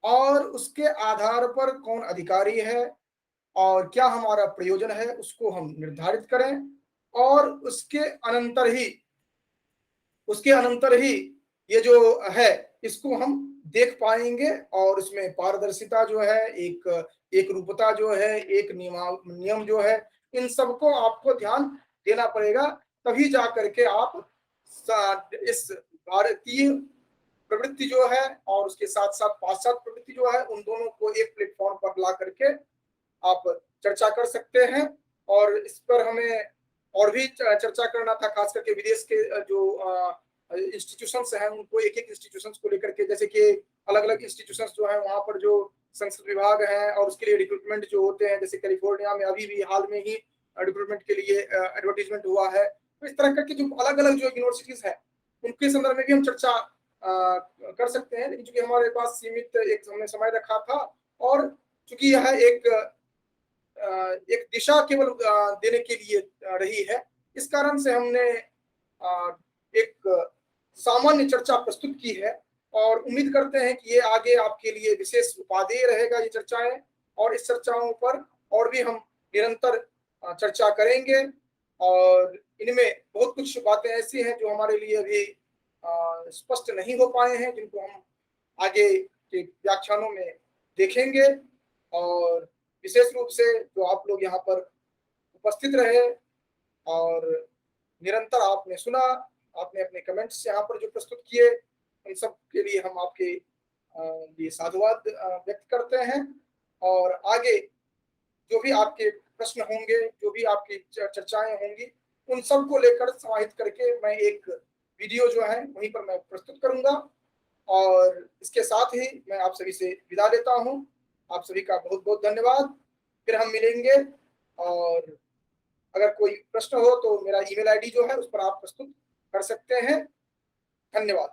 और उसके आधार पर कौन अधिकारी है और क्या हमारा प्रयोजन है उसको हम निर्धारित करें, और उसके अनंतर ही ये जो है इसको हम देख पाएंगे, और उसमें पारदर्शिता जो है, एक रूपता जो है, एक नियम जो है, इन सबको आपको ध्यान देना पड़ेगा, तभी जा करके आप इस भारतीय प्रवृत्ति जो है और उसके साथ साथ पाश्चात्य प्रवृत्ति जो है, उन दोनों को एक प्लेटफॉर्म पर ला करके आप चर्चा कर सकते हैं। और इस पर हमें और भी चर्चा करना था, खास करके विदेश के जो इंस्टीट्यूशंस हैं उनको, एक एक इंस्टीट्यूशंस को लेकर के, जैसे कि अलग अलग इंस्टीट्यूशंस जो है वहां पर जो संस्कृत विभाग है और उसके लिए रिक्रूटमेंट जो होते हैं, जैसे कैलिफोर्निया में अभी भी हाल में ही रिक्रूटमेंट के लिए एडवर्टीजमेंट हुआ है, तो इस तरह करके जो अलग अलग जो यूनिवर्सिटीज है उनके संदर्भ में भी हम चर्चा कर सकते हैं। लेकिन चूंकि हमारे पास सीमित एक हमने समय रखा था, और चूंकि यह एक दिशा केवल देने के लिए रही है, इस कारण से हमने एक सामान्य चर्चा प्रस्तुत की है, और उम्मीद करते हैं कि ये आगे आपके लिए विशेष उपादेय रहेगा ये चर्चाएं, और इस चर्चाओं पर और भी हम निरंतर चर्चा करेंगे, और इनमें बहुत कुछ बातें ऐसी हैं जो हमारे लिए अभी स्पष्ट नहीं हो पाए हैं, जिनको हम आगे के व्याख्यानों में देखेंगे। और विशेष रूप से जो आप लोग यहाँ पर उपस्थित रहे और निरंतर आपने सुना, आपने अपने कमेंट्स यहाँ पर जो प्रस्तुत किए, उन सब के लिए हम आपके लिए साधुवाद व्यक्त करते हैं। और आगे जो भी आपके प्रश्न होंगे, जो भी आपकी चर्चाएं होंगी, उन सब को लेकर समाहित करके मैं एक वीडियो जो है वहीं पर मैं प्रस्तुत करूंगा। और इसके साथ ही मैं आप सभी से विदा लेता हूं। आप सभी का बहुत बहुत धन्यवाद। फिर हम मिलेंगे, और अगर कोई प्रश्न हो तो मेरा ईमेल आईडी जो है उस पर आप प्रस्तुत कर सकते हैं। धन्यवाद।